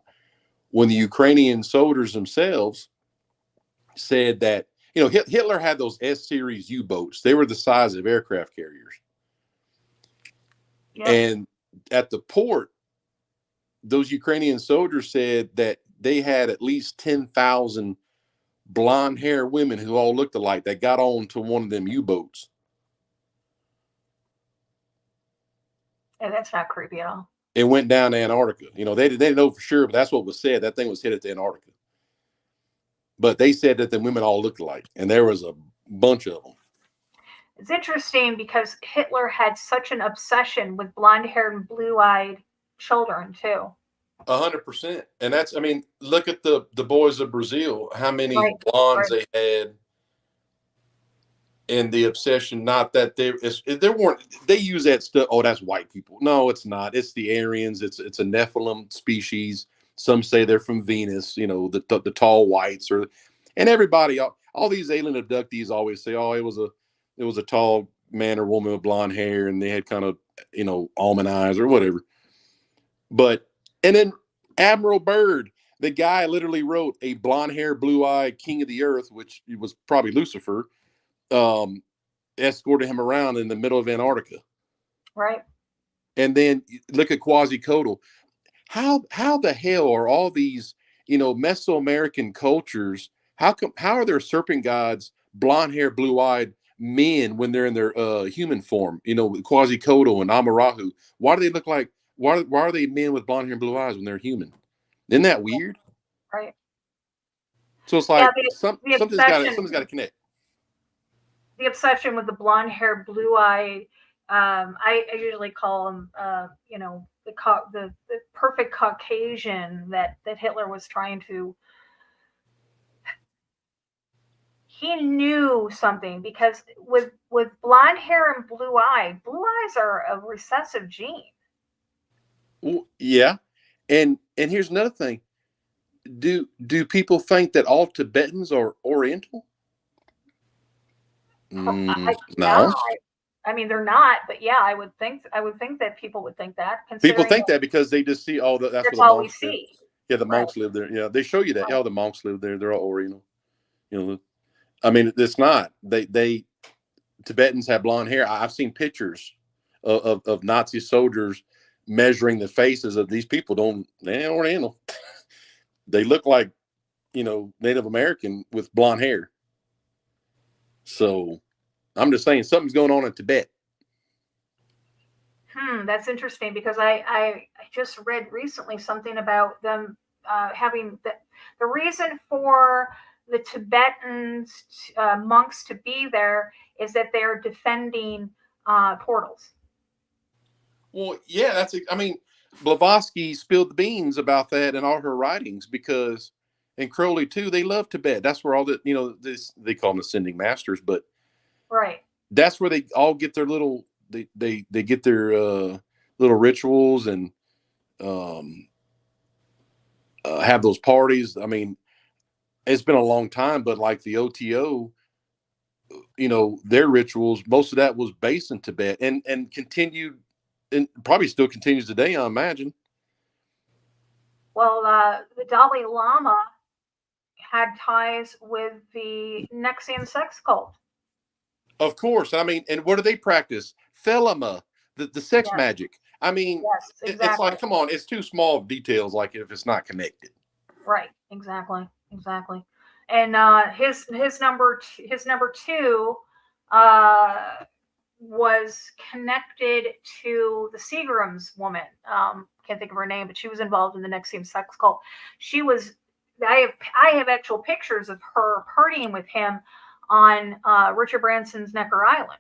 when the Ukrainian soldiers themselves said that, Hitler had those S-series U-boats. They were the size of aircraft carriers. Yep. And at the port, those Ukrainian soldiers said that they had at least 10,000 blonde hair women who all looked alike that got on to one of them U-boats. Yeah, that's not creepy at all. It went down to Antarctica. They didn't know for sure, but that's what was said. That thing was headed to Antarctica. But they said that the women all looked alike, and there was a bunch of them. It's interesting because Hitler had such an obsession with blonde-haired and blue-eyed children too. 100%. And look at the boys of Brazil, how many blondes they had, and the obsession. Not that they use that stuff. Oh, that's white people. No, it's not. It's the Aryans. It's a Nephilim species. Some say they're from Venus. The tall whites, and everybody. All these alien abductees always say, oh, it was a tall man or woman with blonde hair, and they had kind of almond eyes or whatever. And then Admiral Byrd, the guy literally wrote a blonde-haired, blue-eyed king of the earth, which was probably Lucifer, escorted him around in the middle of Antarctica. Right. And then look at Quetzalcoatl. How the hell are all these, Mesoamerican cultures, how are their serpent gods blonde-haired, blue-eyed men when they're in their human form? Quetzalcoatl and Amarahu. Why do they look like? Why are they men with blonde hair and blue eyes when they're human? Isn't that weird? Right. So it's like something's got to connect. The obsession with the blonde hair, blue eye. I usually call them, the perfect Caucasian that Hitler was trying to. He knew something because with blonde hair and blue eyes are a recessive gene. Well, yeah, and here's another thing. Do people think that all Tibetans are Oriental? No. I mean, they're not, but yeah, I would think that people would think that. People think that because they just see all that's what all we see. Yeah, the monks live there. Yeah, they show you that. Yeah, the monks live there. They're all Oriental. I mean, it's not. They Tibetans have blonde hair. I've seen pictures of Nazi soldiers measuring the faces of these people. They ain't Oriental. They look like, Native American with blonde hair. So I'm just saying something's going on in Tibet. That's interesting because I just read recently something about them having the reason for the Tibetans monks to be there is that they're defending portals. Well, yeah, Blavatsky spilled the beans about that in all her writings because, and Crowley too, they love Tibet. That's where all the, they call them ascending masters, but right. That's where they all get their little, they get their little rituals and have those parties. I mean, it's been a long time, but like the OTO, their rituals, most of that was based in Tibet and continued and probably still continues today, I imagine. Well, the Dalai Lama had ties with the Nexium sex cult. Of course. I mean, and what do they practice? Thelema, the sex magic. I mean, yes, exactly. It's like, come on, it's too small of details, like if it's not connected. Right, exactly. And his number two was connected to the Seagram's woman. Can't think of her name, but she was involved in the Nexium sex cult. She was. I have actual pictures of her partying with him on Richard Branson's Necker Island.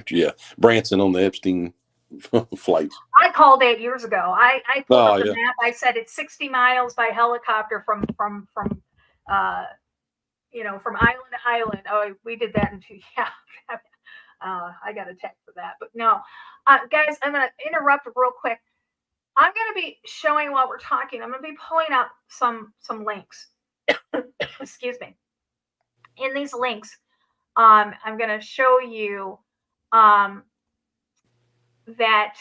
Yeah, Branson on the Epstein flights. I called 8 years ago. I pulled up the map. I said it's 60 miles by helicopter from from island to island. Oh, we did that in 2. Yeah, I got a text for that. But no, guys, I'm gonna interrupt real quick. I'm gonna be showing while we're talking. I'm gonna be pulling up some links. Excuse me. In these links, I'm gonna show you that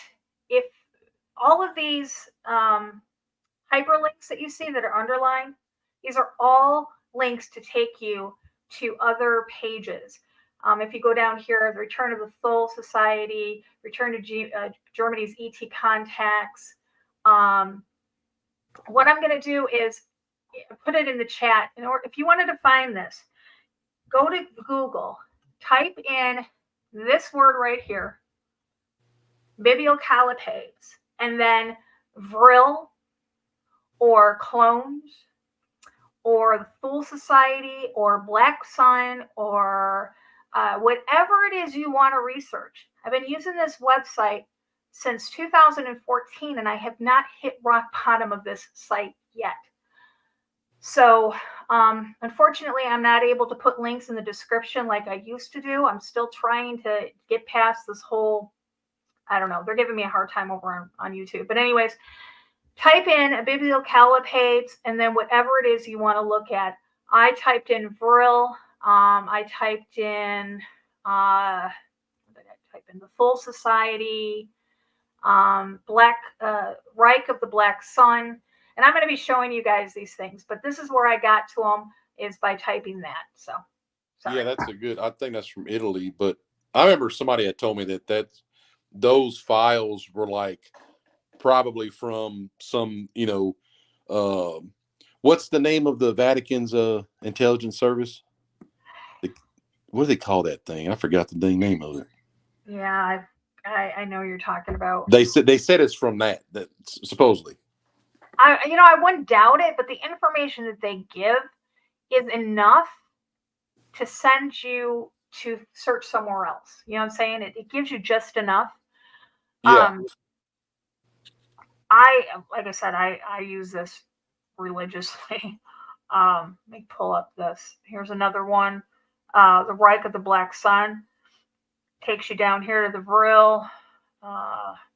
if all of these hyperlinks that you see that are underlined, these are all links to take you to other pages. If you go down here, the return of the Thule Society, return to Germany's ET contacts. What I'm going to do is put it in the chat. If you wanted to find this, go to Google, type in this word right here, bibliocalipades, and then Vril or clones or the Thule Society or Black Sun or whatever it is you want to research. I've been using this website since 2014 and I have not hit rock bottom of this site yet. So unfortunately, I'm not able to put links in the description like I used to do. I'm still trying to get past this whole, I don't know, they're giving me a hard time over on YouTube. But anyways, type in bibliocalipades and then whatever it is you want to look at. I typed in Vril. I typed in, what did I type in? The Thule Society, Reich of the Black Sun. And I'm going to be showing you guys these things, but this is where I got to them is by typing that. So, sorry. Yeah, that's I think that's from Italy, but I remember somebody had told me that those files were like probably from some, what's the name of the Vatican's intelligence service? What do they call that thing? I forgot the dang name of it. Yeah, I know you're talking about. They said it's from that supposedly. I wouldn't doubt it, but the information that they give is enough to send you to search somewhere else. You know what I'm saying? It gives you just enough. Yeah. Like I said, I use this religiously. Let me pull up this. Here's another one. The Reich of the Black Sun takes you down here to the Vril,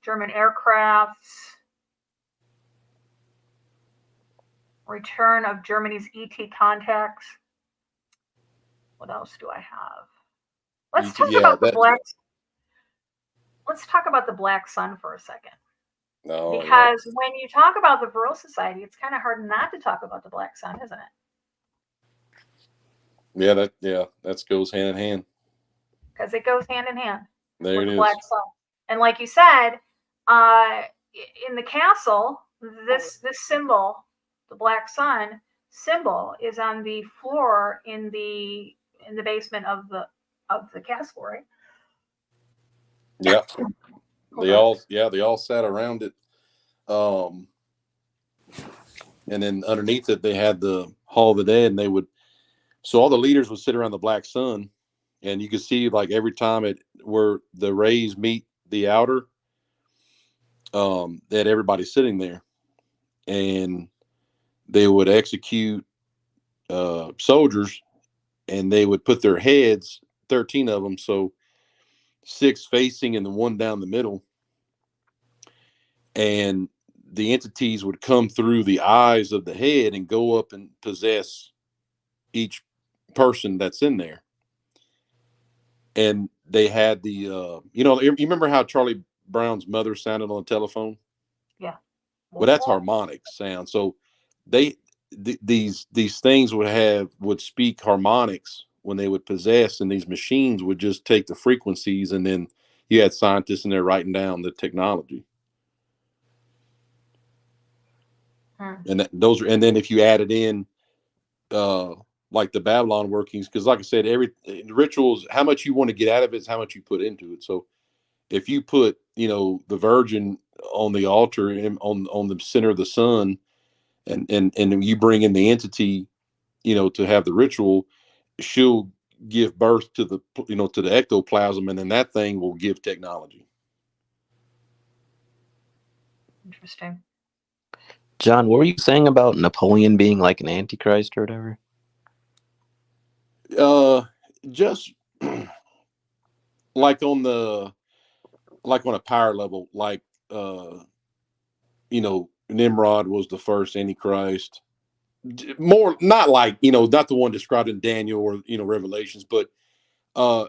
German aircrafts, return of Germany's ET contacts. What else do I have? Let's talk about the Black. Let's talk about the Black Sun for a second. Oh, because when you talk about the Vril Society, it's kind of hard not to talk about the Black Sun, isn't it? Yeah, that goes hand in hand. Because it goes hand in hand with the Black Sun. And like you said, in the castle, this symbol, the Black Sun symbol, is on the floor in the basement of the castle, right? Yeah. They all sat around it. And then underneath it, they had the Hall of the Dead, and so all the leaders would sit around the Black Sun, and you could see like every time where the rays meet the outer, that everybody's sitting there, and they would execute soldiers, and they would put their heads, 13 of them, so 6 facing and the 1 down the middle. And the entities would come through the eyes of the head and go up and possess each person that's in there. And they had the you remember how Charlie Brown's mother sounded on the telephone? Yeah. Well, that's harmonic sound. So these things would speak harmonics when they would possess, and these machines would just take the frequencies, and then you had scientists in there writing down the technology. And then if you added in like the Babylon workings, because like I said, every rituals, how much you want to get out of it is how much you put into it. So if you put, the Virgin on the altar and on the center of the sun, and you bring in the entity, to have the ritual, she'll give birth to the ectoplasm, and then that thing will give technology. Interesting. John, what were you saying about Napoleon being like an antichrist or whatever? Just like on a power level, like Nimrod was the first antichrist. More not like not the one described in Daniel or Revelations, but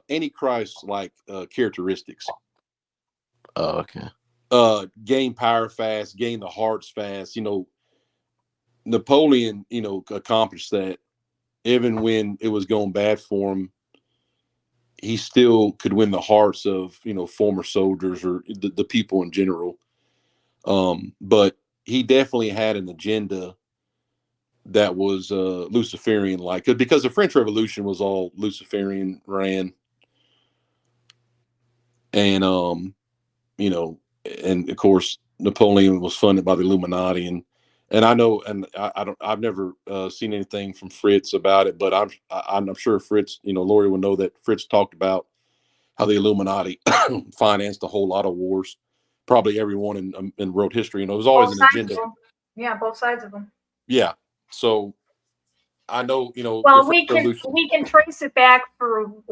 antichrist like characteristics. Oh, okay. Gain power fast, gain the hearts fast. Napoleon accomplished that. Even when it was going bad for him, he still could win the hearts of former soldiers or the people in general. But he definitely had an agenda that was Luciferian like, because the French Revolution was all Luciferian ran, and and of course Napoleon was funded by the Illuminati, and I know, and I've never seen anything from Fritz about it, but I'm sure Fritz, Lori will know that Fritz talked about how the Illuminati financed a whole lot of wars, probably everyone in world history. It was always an agenda. Yeah, both sides of them. Yeah, so I know, Well, we can trace it back through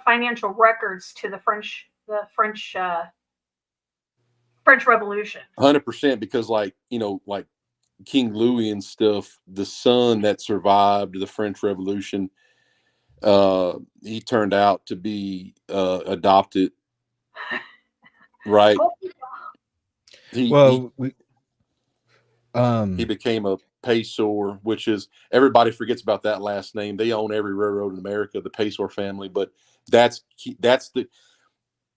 financial records to the French Revolution. 100%, because like King Louis and stuff, the son that survived the French Revolution, he turned out to be adopted, right? He became a Paysor, which is, everybody forgets about that last name. They own every railroad in America, the Paysor family, but that's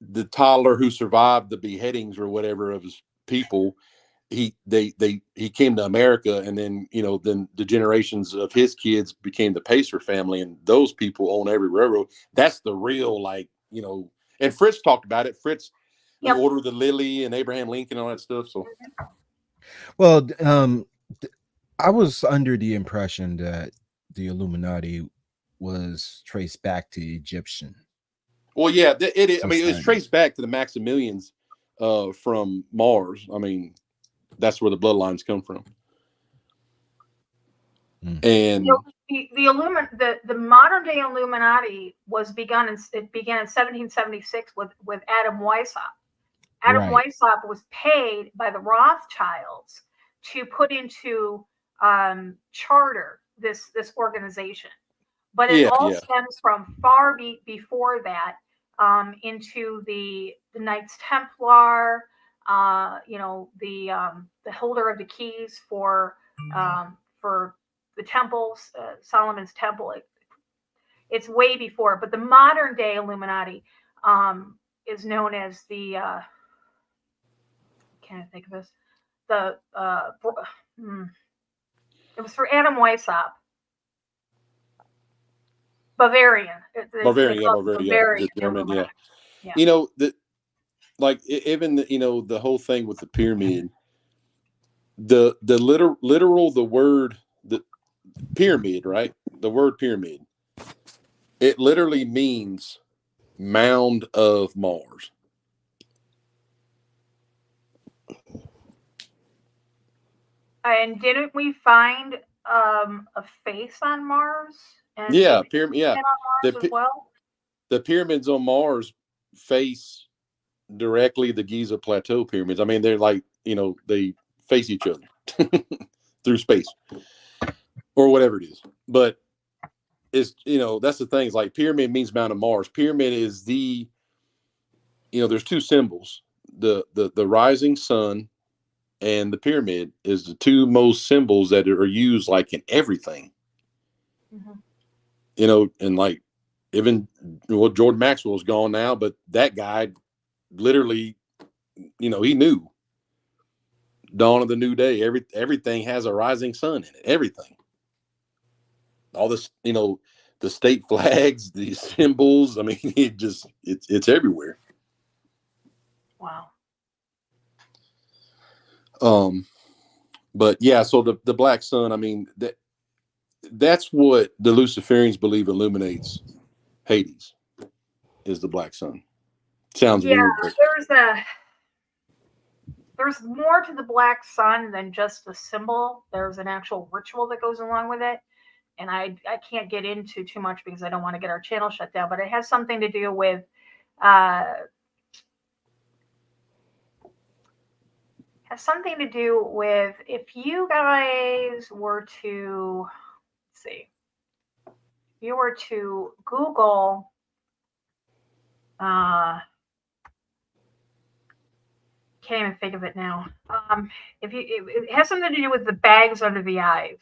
the toddler who survived the beheadings or whatever of his people. He came to America, and then then the generations of his kids became the Pacer family, and those people own every railroad. That's the real, and Fritz talked about it. Fritz, the Order of the Lily and Abraham Lincoln and all that stuff. So, well, I was under the impression that the Illuminati was traced back to Egyptian. Well, yeah, it was traced back to the Maximilians from Mars. I mean, that's where the bloodlines come from. And the modern day Illuminati began in 1776 with Adam Weishaupt. Adam Weishaupt was paid by the Rothschilds to put into charter this organization, but it stems from far before that, into the Knights Templar, the holder of the keys for the temples, Solomon's temple. It's way before, but the modern day Illuminati is known as the can't think of this. It was for Adam Weishaupt. Bavarian. The German, yeah. Even the whole thing with the pyramid, the literal the word, the pyramid, right? The word pyramid, it literally means mound of Mars. And didn't we find a face on Mars? And pyramid. Yeah, the pyramids on Mars face directly the Giza Plateau pyramids. I mean, they're like they face each other through space or whatever it is. But it's that's the thing. It's like pyramid means mound of Mars. Pyramid is the there's two symbols. The rising sun and the pyramid is the two most symbols that are used like in everything. And like even Jordan Maxwell's gone now, but that guy literally, he knew dawn of the new day. Everything has a rising sun in it. Everything. All this, the state flags, the symbols. I mean, it's everywhere. Wow. But yeah, so the black sun, I mean, that's what the Luciferians believe illuminates Hades, is the black sun. Sounds weird. But there's more to the black sun than just the symbol. There's an actual ritual that goes along with it. And I can't get into too much because I don't want to get our channel shut down, but it has something to do with if you guys were to, let's see, if you were to Google can't even think of it now. It has something to do with the bags under the eyes.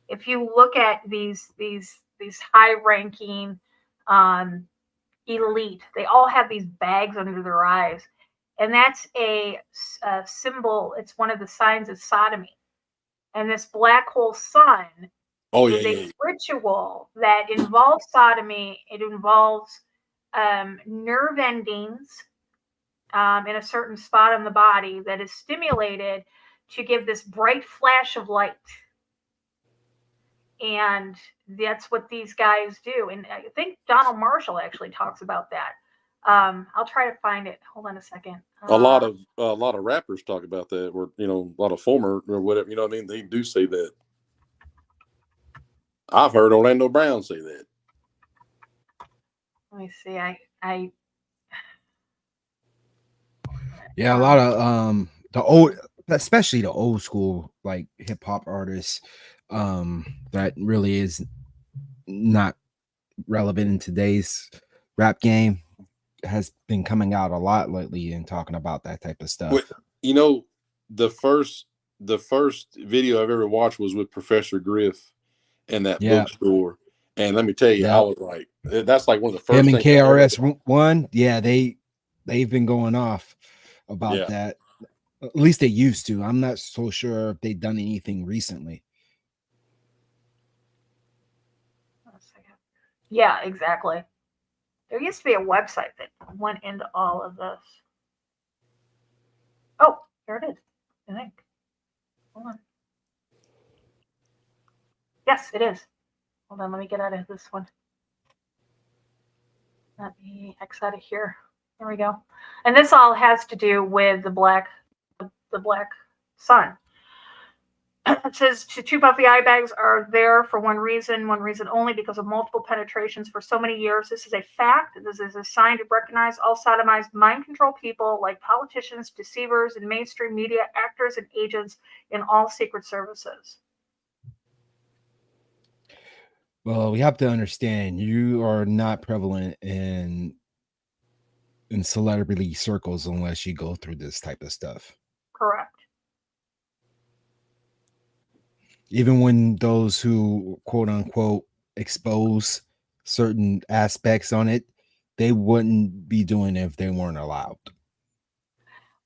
If you look at these high-ranking elite, they all have these bags under their eyes, and that's a symbol. It's one of the signs of sodomy. And this black hole sun is a ritual that involves sodomy. It involves nerve endings in a certain spot on the body that is stimulated to give this bright flash of light. And that's what these guys do. And I think Donald Marshall actually talks about that. I'll try to find it. Hold on a second. A lot of rappers talk about that, or a lot of former or whatever. What I mean? They do say that. I've heard Orlando Brown say that. Let me see. Yeah, a lot of the old, especially the old school like hip hop artists, that really is not relevant in today's rap game, has been coming out a lot lately and talking about that type of stuff. The first video I've ever watched was with Professor Griff in that bookstore, and let me tell you, I was like, that's like one of the first. Him and KRS-One, they've been going off about that. At least they used to. I'm not so sure if they've done anything recently. Yeah, exactly. There used to be a website that went into all of this. Oh, there it is. I think. Hold on. Yes, it is. Hold on, let me get out of this one. Let me X out of here. There we go. And this all has to do with the black sun. It says to two puffy eye bags are there for one reason only, because of multiple penetrations for so many years. This is a fact. This is a sign to recognize all sodomized mind control people like politicians, deceivers, and mainstream media, actors, and agents in all secret services. Well, we have to understand you are not prevalent in celebrity circles unless you go through this type of stuff. Correct. Even when those who quote unquote expose certain aspects on it, they wouldn't be doing it if they weren't allowed.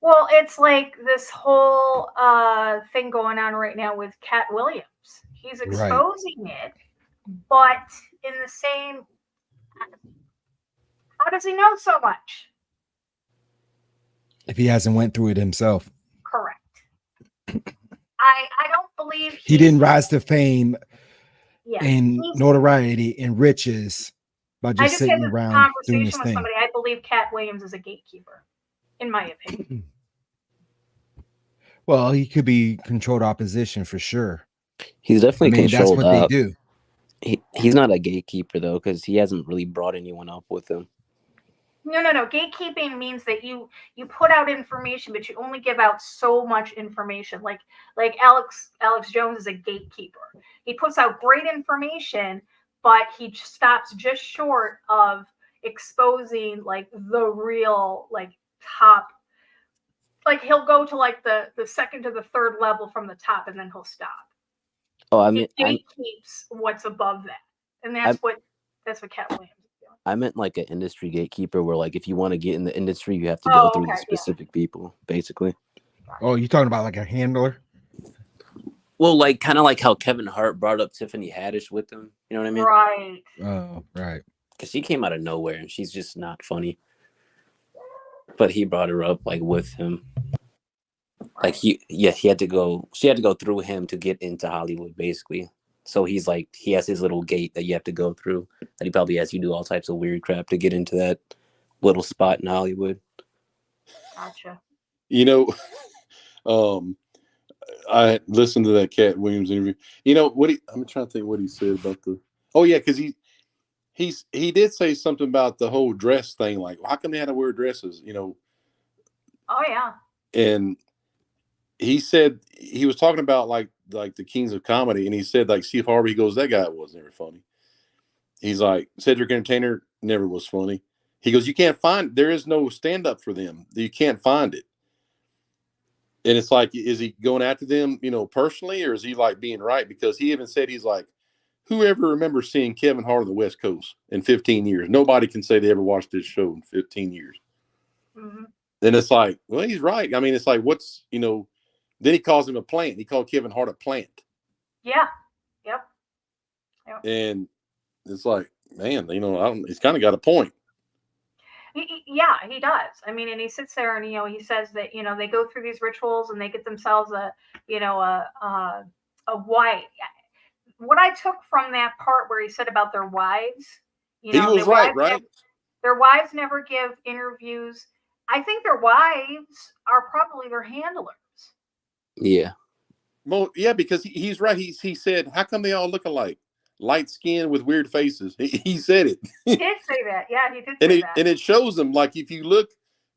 Well, it's like this whole thing going on right now with Cat Williams. He's exposing it, but in the same, how does he know so much? If he hasn't went through it himself. Correct. I don't believe he didn't rise to fame and notoriety and riches by just sitting around doing this thing. I believe Cat Williams is a gatekeeper, in my opinion. Well, he could be controlled opposition for sure. He's definitely controlled. That's what they do. He's not a gatekeeper though, because he hasn't really brought anyone up with him. No. Gatekeeping means that you put out information, but you only give out so much information. Like Alex Jones is a gatekeeper. He puts out great information, but he stops just short of exposing like the real like top. Like he'll go to like the second to the third level from the top, and then he'll stop. Oh, I He mean, gatekeeps what's above that, and that's what Cat Williams is doing. I meant like an industry gatekeeper, where like if you want to get in the industry, you have to go through the specific people, basically. Oh, you talking about like a handler? Well, like kind of like how Kevin Hart brought up Tiffany Haddish with him. You know what I mean? Right. Oh, right. Because she came out of nowhere and she's just not funny. But he brought her up like with him. Like she had to go through him to get into Hollywood, basically. So he's like, he has his little gate that you have to go through, that he probably has you do all types of weird crap to get into that little spot in Hollywood. Gotcha. You know, I listened to that Cat Williams interview. You know what? I'm trying to think what he said about the. Oh yeah, because he did say something about the whole dress thing. Like, how come they had to wear dresses? You know. Oh yeah. And he said he was talking about like the kings of comedy, and he said like Steve Harvey. He goes, that guy was never funny. He's like, Cedric Entertainer never was funny. He goes, you can't find, there is no stand up for them. You can't find it. And it's like, is he going after them, you know, personally, or is he like being right? Because he even said, he's like, whoever remembers seeing Kevin Hart on the West Coast in 15 years? Nobody can say they ever watched this show in 15 years. Mm-hmm. Then it's like, well, he's right. I mean, it's like, what's, you know, then he calls him a plant. He called Kevin Hart a plant. Yeah. Yep. And it's like, man, you know, he's kind of got a point. Yeah, he does. I mean, and he sits there and, you know, he says that, you know, they go through these rituals and they get themselves a wife. What I took from that part where he said about their wives, you know, he was right? Their wives never give interviews. I think their wives are probably their handlers. Yeah. Well, yeah, because he's right. He said, how come they all look alike? Light skin with weird faces. He said it. He did say that. Yeah, he did say that. And it shows them, like, if you look,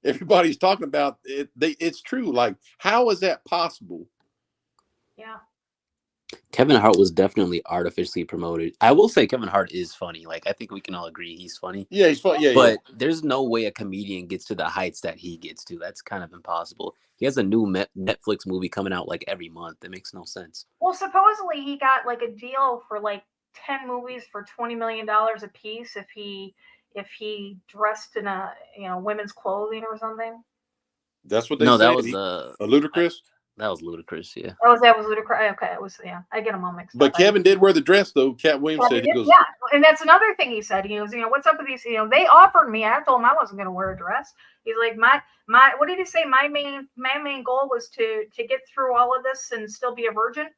everybody's talking about it. It's true. Like, how is that possible? Yeah. Kevin Hart was definitely artificially promoted. I will say Kevin Hart is funny. Like, I think we can all agree he's funny. Yeah, he's funny. Yeah, but there's no way a comedian gets to the heights that he gets to. That's kind of impossible. He has a new Netflix movie coming out like every month. That makes no sense. Well, supposedly he got like a deal for like 10 movies for $20 million a piece if he dressed in a, you know, women's clothing or something. That's what they said. That was a Ludacris. That was Ludacris. Yeah. Oh, that was Ludacris. Okay, it was. Yeah, I get them all mixed up. But Kevin did wear the dress though. Cat Williams said he goes. Yeah, and that's another thing he said. He goes, you know, what's up with these? You know, they offered me. I told him I wasn't going to wear a dress. He's like, my. What did he say? My main goal was to get through all of this and still be a virgin.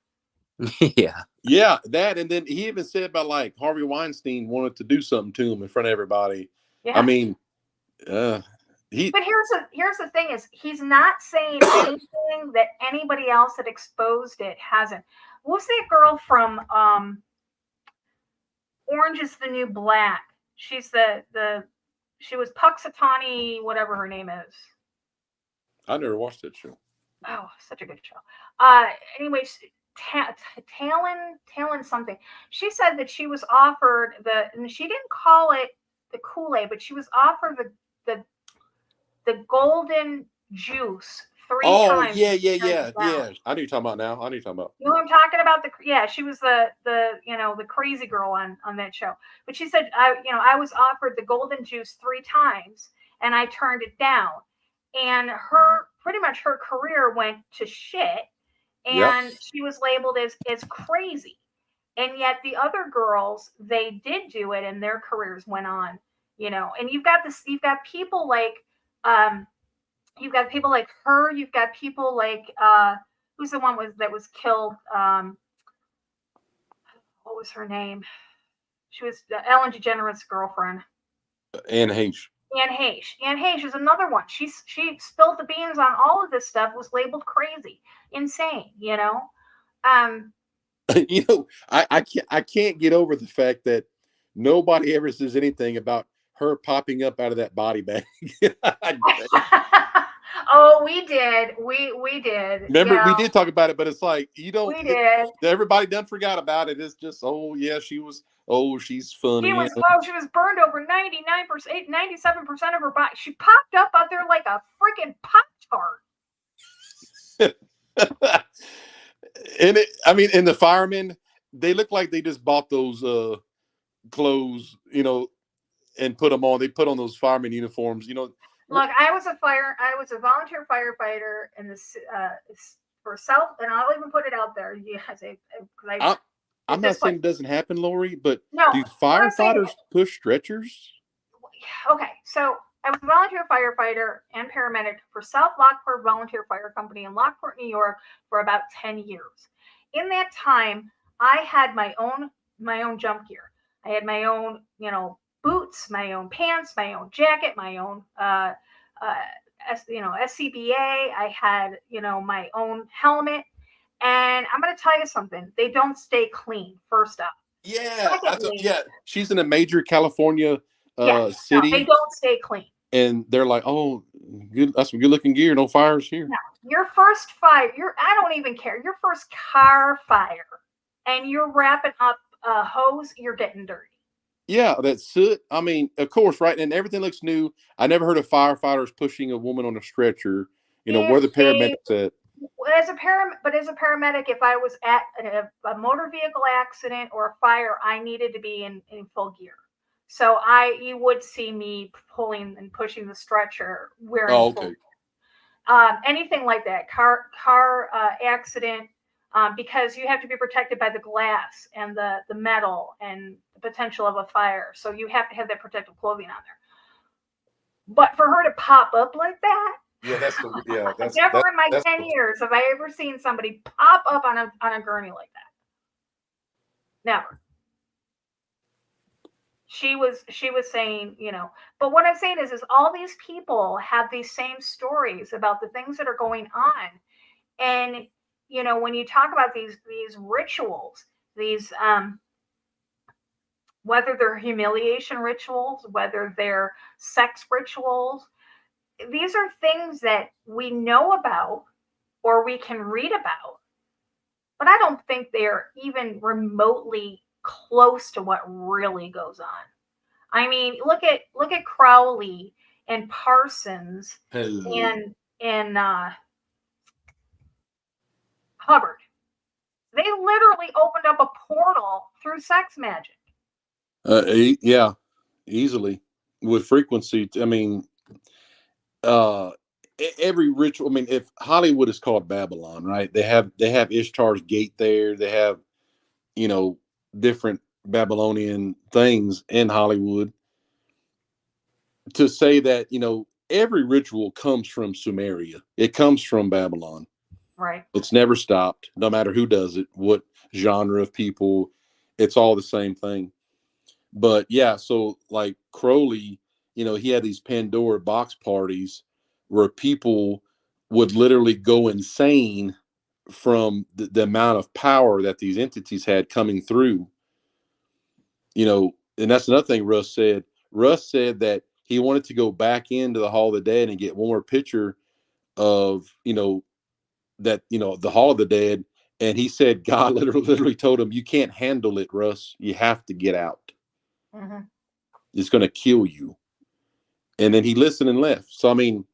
Yeah, that, and then he even said about like Harvey Weinstein wanted to do something to him in front of everybody. Yeah. I mean, But here's the thing is he's not saying anything that anybody else that exposed it hasn't. What's that girl from Orange is the New Black? She's she was Puxatawny, whatever her name is. I never watched that show. Oh, such a good show. Anyways, Talon something. She said that she was offered and she didn't call it the Kool-Aid, but she was offered the golden juice 3 times. Yeah. I know you're talking about now. You know what I'm talking about? She was the crazy girl on that show. But she said, I was offered the golden juice 3 times and I turned it down. And pretty much her career went to shit. And she was labeled as crazy. And yet the other girls, they did do it and their careers went on, you know. And you've got people like her, you've got people like who's the one that was killed? What was her name? She was Ellen DeGeneres' girlfriend. Anne Heche. Anne Heche is another one. She spilled the beans on all of this stuff, was labeled crazy, insane, you know. You know, I can't get over the fact that nobody ever says anything about her popping up out of that body bag. Oh, we did. We did. Remember, you we know, did talk about it, but it's like you don't. we did. Everybody done forgot about it. It's just, oh yeah, she was. Oh, she's funny. She was burned over 99%, 97% of her body. She popped up out there like a freaking Pop-Tart. And I mean, and the firemen, they look like they just bought those clothes, and put them on. They put on those fireman uniforms, Look, I was a volunteer firefighter in this for South, and I'll even put it out there. Yes, I'm not saying it doesn't happen, Lori, but no, do firefighters push stretchers? Okay, so I was a volunteer firefighter and paramedic for South Lockport Volunteer Fire Company in Lockport, New York, for about 10 years. In that time, I had my own jump gear. I had my own, boots, my own pants, my own jacket, my own, SCBA. I had, my own helmet. And I'm going to tell you something. They don't stay clean, first up. Yeah. She's in a major California city. No, they don't stay clean. And they're like, oh, good. That's some good looking gear. No fires here. No, your first fire, I don't even care. Your first car fire, and you're wrapping up a hose, you're getting dirty. Yeah, that's soot. I mean, of course, right? And everything looks new. I never heard of firefighters pushing a woman on a stretcher. Where the paramedics at? As a paramedic, if I was at a motor vehicle accident or a fire, I needed to be in full gear. So you would see me pulling and pushing the stretcher wearing full gear. Anything like that, car accident, because you have to be protected by the glass and the metal and the potential of a fire. So you have to have that protective clothing on there. But for her to pop up like that, that's never in my 10 years have I ever seen somebody pop up on a gurney like that. Never. She was saying, but what I'm saying is all these people have these same stories about the things that are going on. And, when you talk about these rituals, these, whether they're humiliation rituals, whether they're sex rituals, these are things that we know about or we can read about, but I don't think they're even remotely close to what really goes on. I mean, look at Crowley and Parsons and Hubbard. They literally opened up a portal through sex magic. Yeah, easily with frequency. I mean, every ritual. I mean, if Hollywood is called Babylon, right? They have Ishtar's gate there. They have, different Babylonian things in Hollywood. To say that, every ritual comes from Sumeria. It comes from Babylon. Right. It's never stopped, no matter who does it, what genre of people. It's all the same thing. But yeah, so like Crowley, he had these Pandora box parties where people would literally go insane from the amount of power that these entities had coming through. And that's another thing Russ said. Russ said that he wanted to go back into the Hall of the Dead and get one more picture of, the Hall of the Dead. And he said God literally told him, you can't handle it, Russ. You have to get out. Mm-hmm. It's going to kill you. And then he listened and left. So, I mean,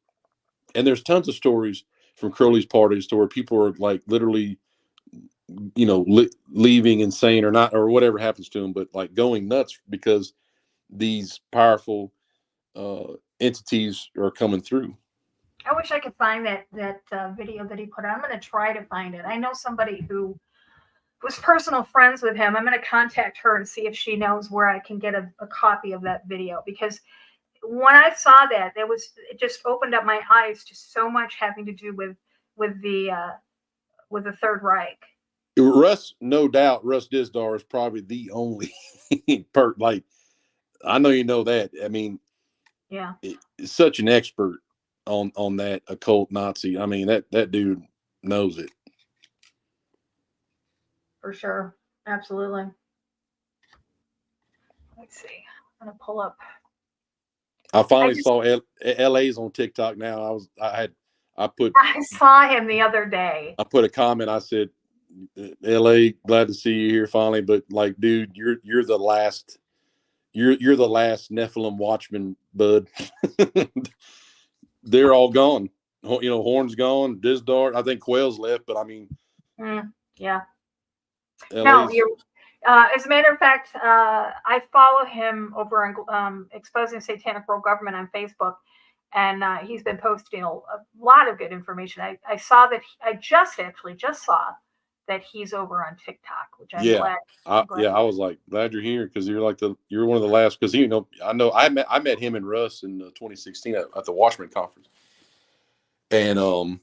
and there's tons of stories from Crowley's parties to where people are like literally, leaving insane or not, or whatever happens to them, but like going nuts because these powerful entities are coming through. I wish I could find that video that he put out. I'm going to try to find it. I know somebody who was personal friends with him. I'm going to contact her and see if she knows where I can get a copy of that video, because when I saw that, it just opened up my eyes to so much having to do with the Third Reich. Russ, no doubt, Russ Dizdar is probably the only like, I know you know that. I mean, yeah, such an expert on that occult Nazi. I mean, that dude knows it. For sure. Absolutely. Let's see. I'm going to pull up. I finally saw LA's on TikTok now. I saw him the other day. I put a comment. I said, "LA, glad to see you here finally." But like, dude, you're the last. You're the last Nephilim watchman, bud. They're all gone. You know, Horn's gone. Dizdart. I think Quail's left, but I mean, yeah. LA's, No, you're. As a matter of fact, I follow him over on Exposing Satanic World Government on Facebook, and he's been posting a lot of good information. I saw that I just saw that he's over on TikTok, which I'm glad. I was like glad you're here because you're one of the last, because I met him and Russ in 2016 at the Watchman conference, and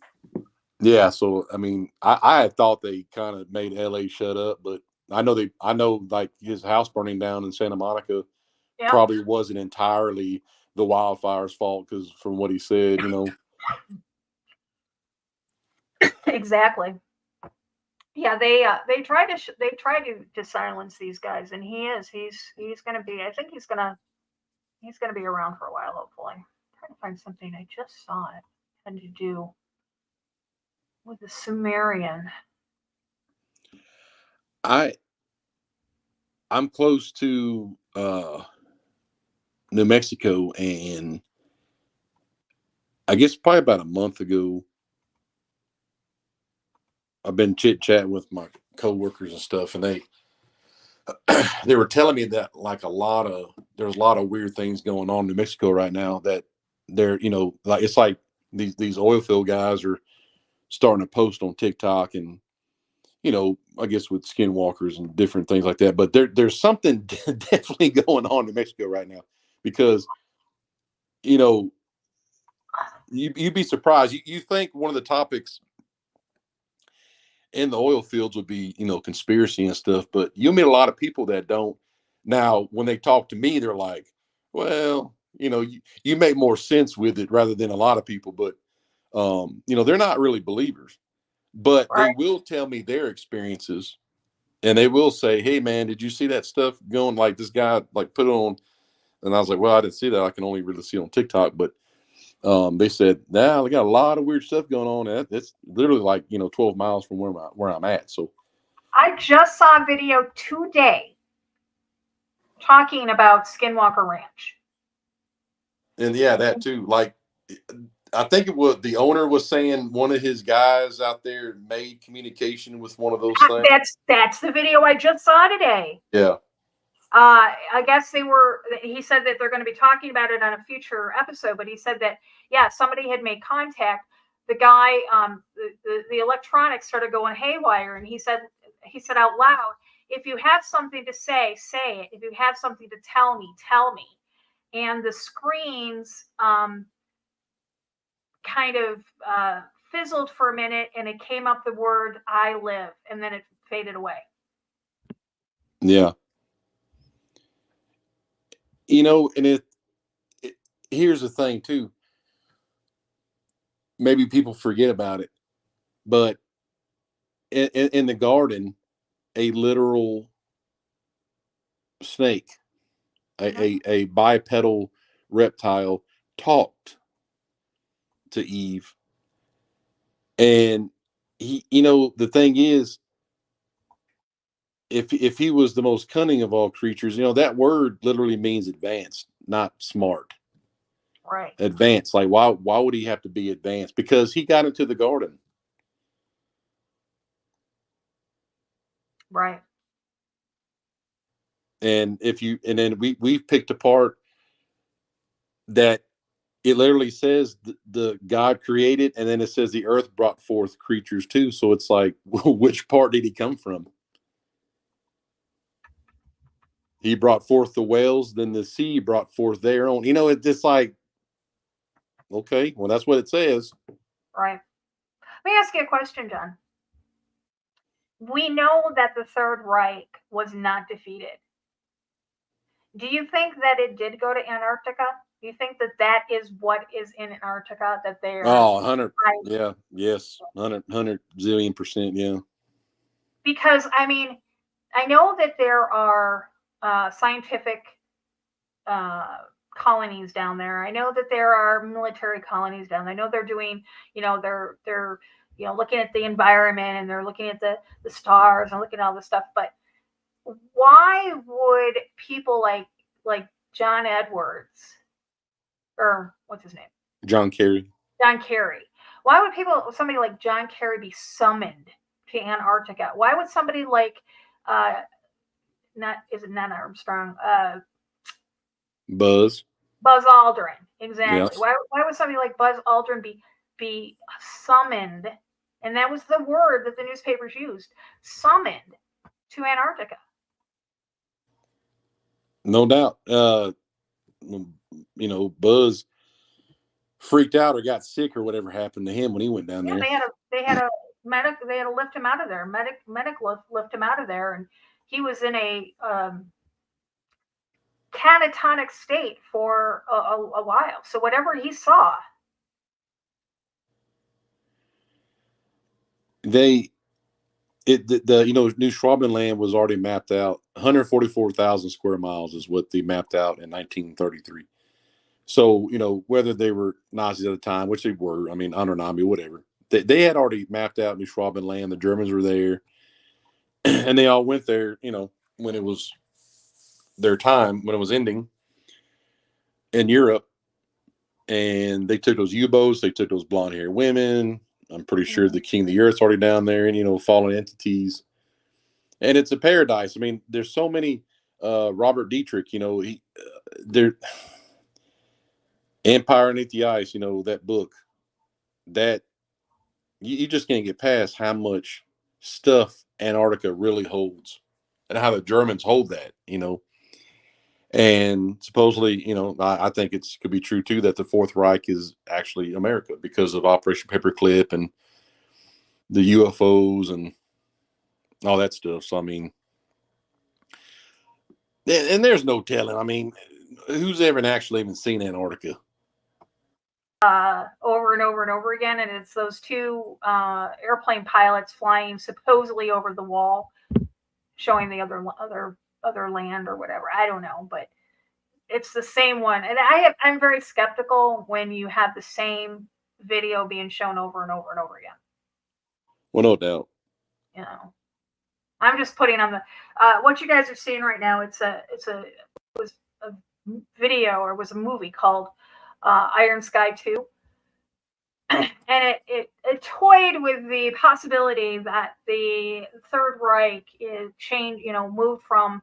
yeah, so I mean I had thought they kind of made LA shut up, but I know like his house burning down in Santa Monica probably wasn't entirely the wildfire's fault, because from what he said, Exactly. Yeah, they try to silence these guys, and he's going to be. I think he's going to be around for a while. Hopefully, I'm trying to find something I just saw. It had to do with the Sumerian. I'm close to New Mexico, and I guess probably about a month ago, I've been chit-chatting with my coworkers and stuff, and they were telling me that like there's a lot of weird things going on in New Mexico right now, that they're, like it's like these oil field guys are starting to post on TikTok, and I guess with skinwalkers and different things like that. But there's something definitely going on in Mexico right now, because you'd be surprised. You think one of the topics in the oil fields would be, conspiracy and stuff, but you'll meet a lot of people that don't. Now, when they talk to me, they're like, well, you make more sense with it rather than a lot of people, but, they're not really believers, but they will tell me their experiences, and they will say, hey man, did you see that stuff going, like this guy, like put it on? And I was like, well, I didn't see that. I can only really see it on TikTok, but they said, we got a lot of weird stuff going on. And it's literally like, 12 miles from where I'm at. So I just saw a video today talking about Skinwalker Ranch. And yeah, that too. Like, I think it was the owner was saying one of his guys out there made communication with one of those things. That's the video I just saw today. Yeah. I guess he said that they're going to be talking about it on a future episode, but he said that, somebody had made contact. The guy, the electronics started going haywire, and he said out loud, if you have something to say, say it. If you have something to tell me, tell me. And the screens kind of fizzled for a minute, and it came up the word I live, and then it faded away. Yeah. And here's the thing too. Maybe people forget about it, but in the garden, a literal snake, a bipedal reptile, talked to Eve. And he, the thing is, if he was the most cunning of all creatures, that word literally means advanced, not smart. Right. Advanced. Like, why would he have to be advanced? Because he got into the garden. Right. And then we've picked apart that it literally says the God created, and then it says the earth brought forth creatures too. So it's like, which part did he come from? He brought forth the whales, then the sea brought forth their own. It's just like, okay, well, that's what it says. Right. Let me ask you a question, John. We know that the Third Reich was not defeated. Do you think that it did go to Antarctica? Do you think that is what is in Antarctica, that they are? 100. Yeah. Yes. 100 zillion%. Yeah. Because, I mean, I know that there are scientific colonies down there. I know that there are military colonies down there. I know they're doing, they're looking at the environment, and they're looking at the stars and looking at all this stuff. But why would people like John Edwards, or what's his name? John Kerry. John Kerry. Why would somebody like John Kerry be summoned to Antarctica? Why would somebody like not Armstrong? Buzz Aldrin, exactly. Yes. Why would somebody like Buzz Aldrin be summoned? And that was the word that the newspapers used, summoned to Antarctica. No doubt. Buzz freaked out or got sick or whatever happened to him when he went down there. They had to lift him out of there. Medic lift him out of there, and he was in a catatonic state for a while. So whatever he saw, New Schwaben land was already mapped out. 144,000 square miles is what they mapped out in 1933. So, whether they were Nazis at the time, which they were, Honor Nami, whatever, they had already mapped out New Schwaben land. The Germans were there, and they all went there, when it was their time, when it was ending in Europe. And they took those U-boats, they took those blonde-haired women. I'm pretty sure the King of the Earth's already down there, and, fallen entities. And it's a paradise. There's so many, Robert Dietrich, they're Empire Beneath the Ice, that book, that you just can't get past how much stuff Antarctica really holds and how the Germans hold that, And supposedly, I think it could be true too that the Fourth Reich is actually America because of Operation Paperclip and the UFOs and all that stuff. So, and there's no telling. Who's ever actually even seen Antarctica? over and over and over again, and it's those two airplane pilots flying supposedly over the wall, showing the other land or whatever. I don't know, but it's the same one. And I'm very skeptical when you have the same video being shown over and over and over again. Well, no doubt. I'm just putting on the what you guys are seeing right now. It was a video, or was a movie called Iron Sky 2. And it toyed with the possibility that the Third Reich moved from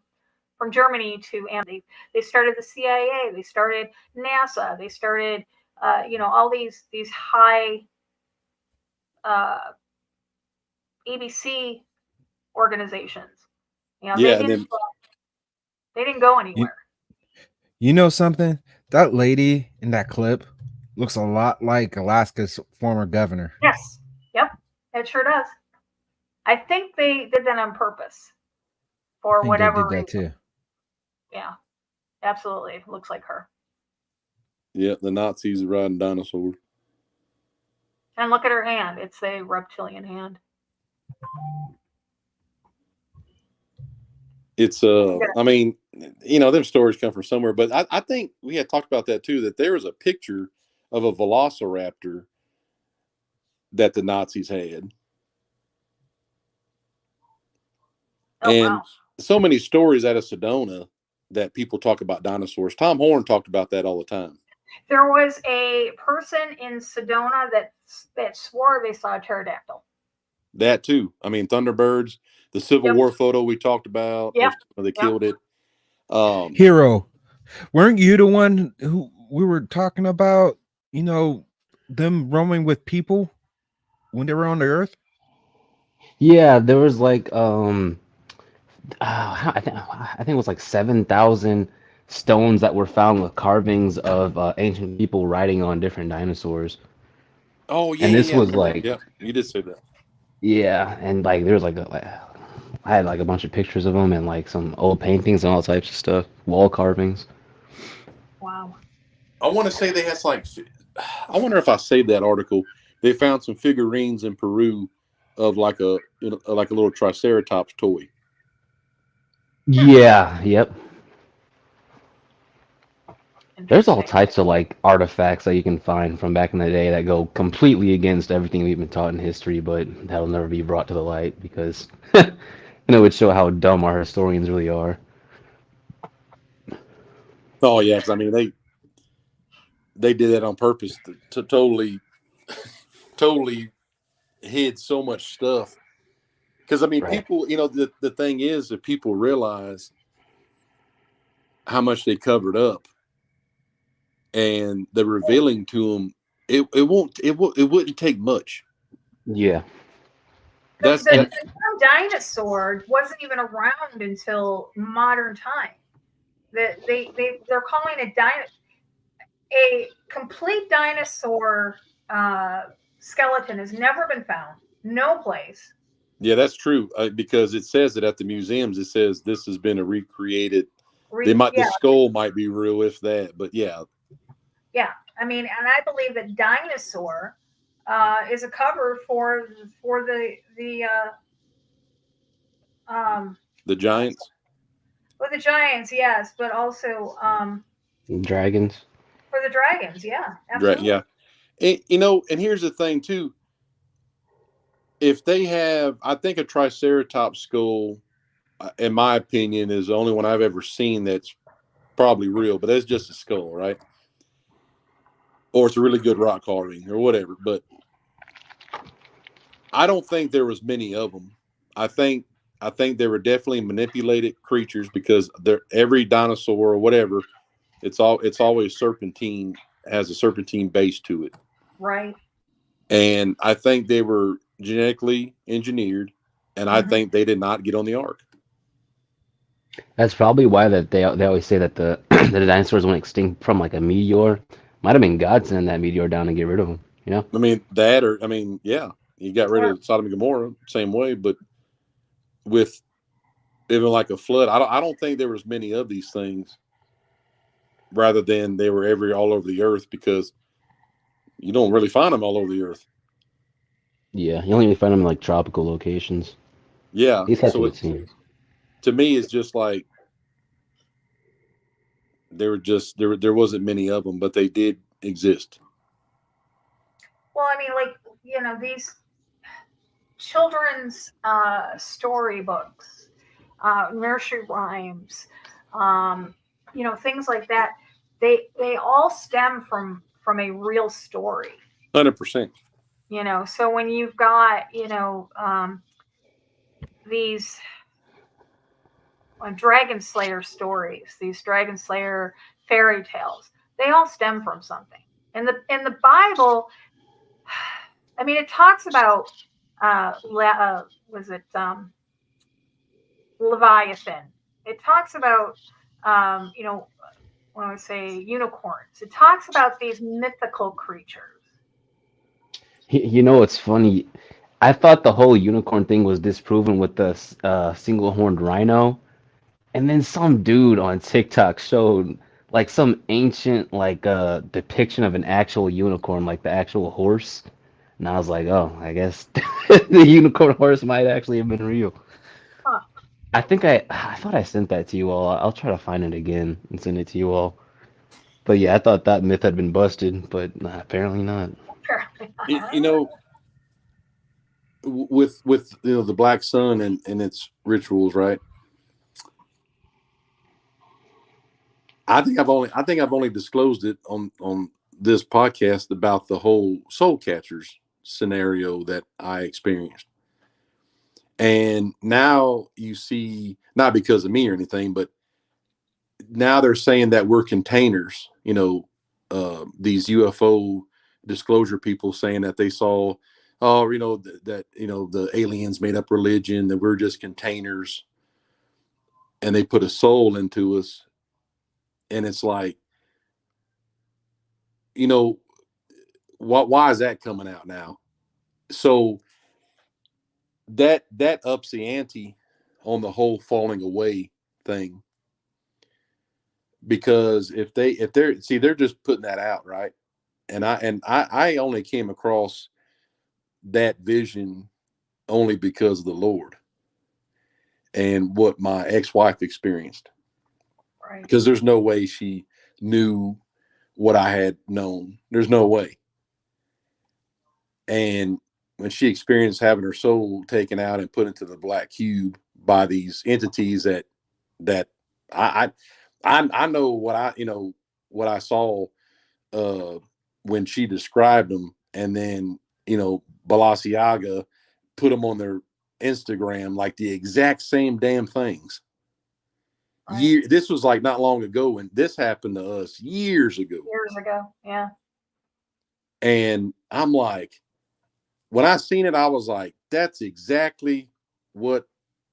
Germany to, and they started the CIA, they started NASA, they started all these high ABC organizations. They didn't go anywhere. You know something? That lady in that clip looks a lot like Alaska's former governor. Yes. Yep. It sure does. I think they did that on purpose for whatever reason. They did that too. Yeah. Absolutely. It looks like her. Yeah, the Nazis riding dinosaurs. And look at her hand. It's a reptilian hand. It's them stories come from somewhere, but I think we had talked about that too, that there was a picture of a velociraptor that the Nazis had. Wow. So many stories out of Sedona that people talk about dinosaurs. Tom Horn talked about that all the time. There was a person in Sedona that swore they saw a pterodactyl. That too. Thunderbirds, the Civil War photo we talked about. Yep. They killed it. Hero, weren't you the one who we were talking about? Them roaming with people when they were on the Earth. Yeah, there was like I think it was like 7,000 stones that were found with carvings of ancient people riding on different dinosaurs. Oh yeah, and this was like, yeah, you did say that. Yeah, and like there was like I had like a bunch of pictures of them and like some old paintings and all types of stuff, wall carvings. Wow. I want to say they had I wonder if I saved that article. They found some figurines in Peru of like a little Triceratops toy. Yeah. Yep. There's all Interesting. types of like artifacts that you can find from back in the day that go completely against everything we've been taught in history, but that'll never be brought to the light because it would show how dumb our historians really are. Oh yeah, because I mean they did that on purpose to totally hid so much stuff. Because I mean, Right. people, the thing is that people realize how much they covered up, and the revealing to them, it wouldn't take much. Yeah. The, That's the, And the term dinosaur wasn't even around until modern time. They're calling it a complete dinosaur skeleton has never been found. No place. yeah, that's true because it says it at the museums. It says this has been a recreated. The Yeah, skull might be real if that, but yeah, yeah. I mean, and I believe that dinosaur is a cover for the giants. the giants, yes, but also dragons. for the dragons, yeah, Right, absolutely. yeah. And here's the thing too. If they have, I think a triceratops skull, in my opinion, is the only one I've ever seen that's probably real, but that's just a skull, right? Or it's a really good rock carving or whatever. But I don't think there was many of them. I think they were definitely manipulated creatures because every dinosaur or whatever, it's always serpentine, has a serpentine base to it. Right. And I think they were genetically engineered, and I think they did not get on the ark. That's probably why that they always say that the the dinosaurs went extinct from like a meteor. Might have been God sending that meteor down to get rid of them. You know? I mean, yeah, you got rid of Sodom and Gomorrah same way, but with even like a flood, I don't think there was many of these things. Rather than they were all over the earth, because you don't really find them all over the earth. Yeah, you only really find them in like tropical locations. Yeah, These have so it seems. to me, it's just like there wasn't many of them, but they did exist. Well, I mean, like, these children's storybooks, nursery rhymes, things like that. They all stem from a real story. 100%. So when you've got these dragon slayer stories, these dragon slayer fairy tales, they all stem from something. In the Bible, I mean, it talks about was it Leviathan? It talks about when I say unicorns, it talks about these mythical creatures. You know what's funny? I thought the whole unicorn thing was disproven with the single-horned rhino, and then some dude on TikTok showed like some ancient like depiction of an actual unicorn, like the actual horse. And I was like, oh, I guess the unicorn horse might actually have been real. Huh. I thought I sent that to you all. I'll try to find it again and send it to you all. But yeah, I thought that myth had been busted, but apparently not. Apparently You know, with the black sun and its rituals, right? I think I've only disclosed it on this podcast about the whole soul catchers scenario that I experienced. And now you see, not because of me or anything, but now they're saying that we're containers. These UFO disclosure people saying that they saw, that the aliens made up religion, that we're just containers, and they put a soul into us. And it's like, why is that coming out now? So that ups the ante on the whole falling away thing, because if they're just putting that out, right? And I only came across that vision only because of the Lord and what my ex-wife experienced. Right. Because there's no way she knew what I had known. There's no way. And when she experienced having her soul taken out and put into the black cube by these entities that I know what I saw when she described them, and then Balenciaga put them on their Instagram, like the exact same damn things. Right. This was like not long ago, and this happened to us years ago. Yeah. And I'm like, when I seen it, I was like, that's exactly what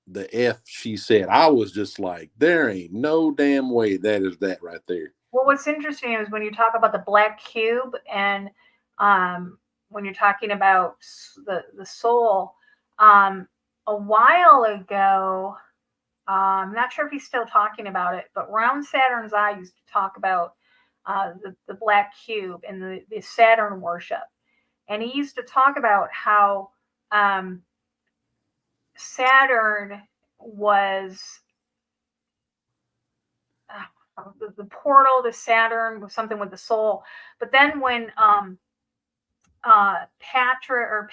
the F she said. I was just like, there ain't no damn way that is that right there. Well, what's interesting is when you talk about the black cube, and when you're talking about the soul, a while ago, I'm not sure if he's still talking about it, but Round Saturn's Eye used to talk about the black cube and the Saturn worship. And he used to talk about how Saturn was the portal to Saturn was something with the soul. But then when not Patrick,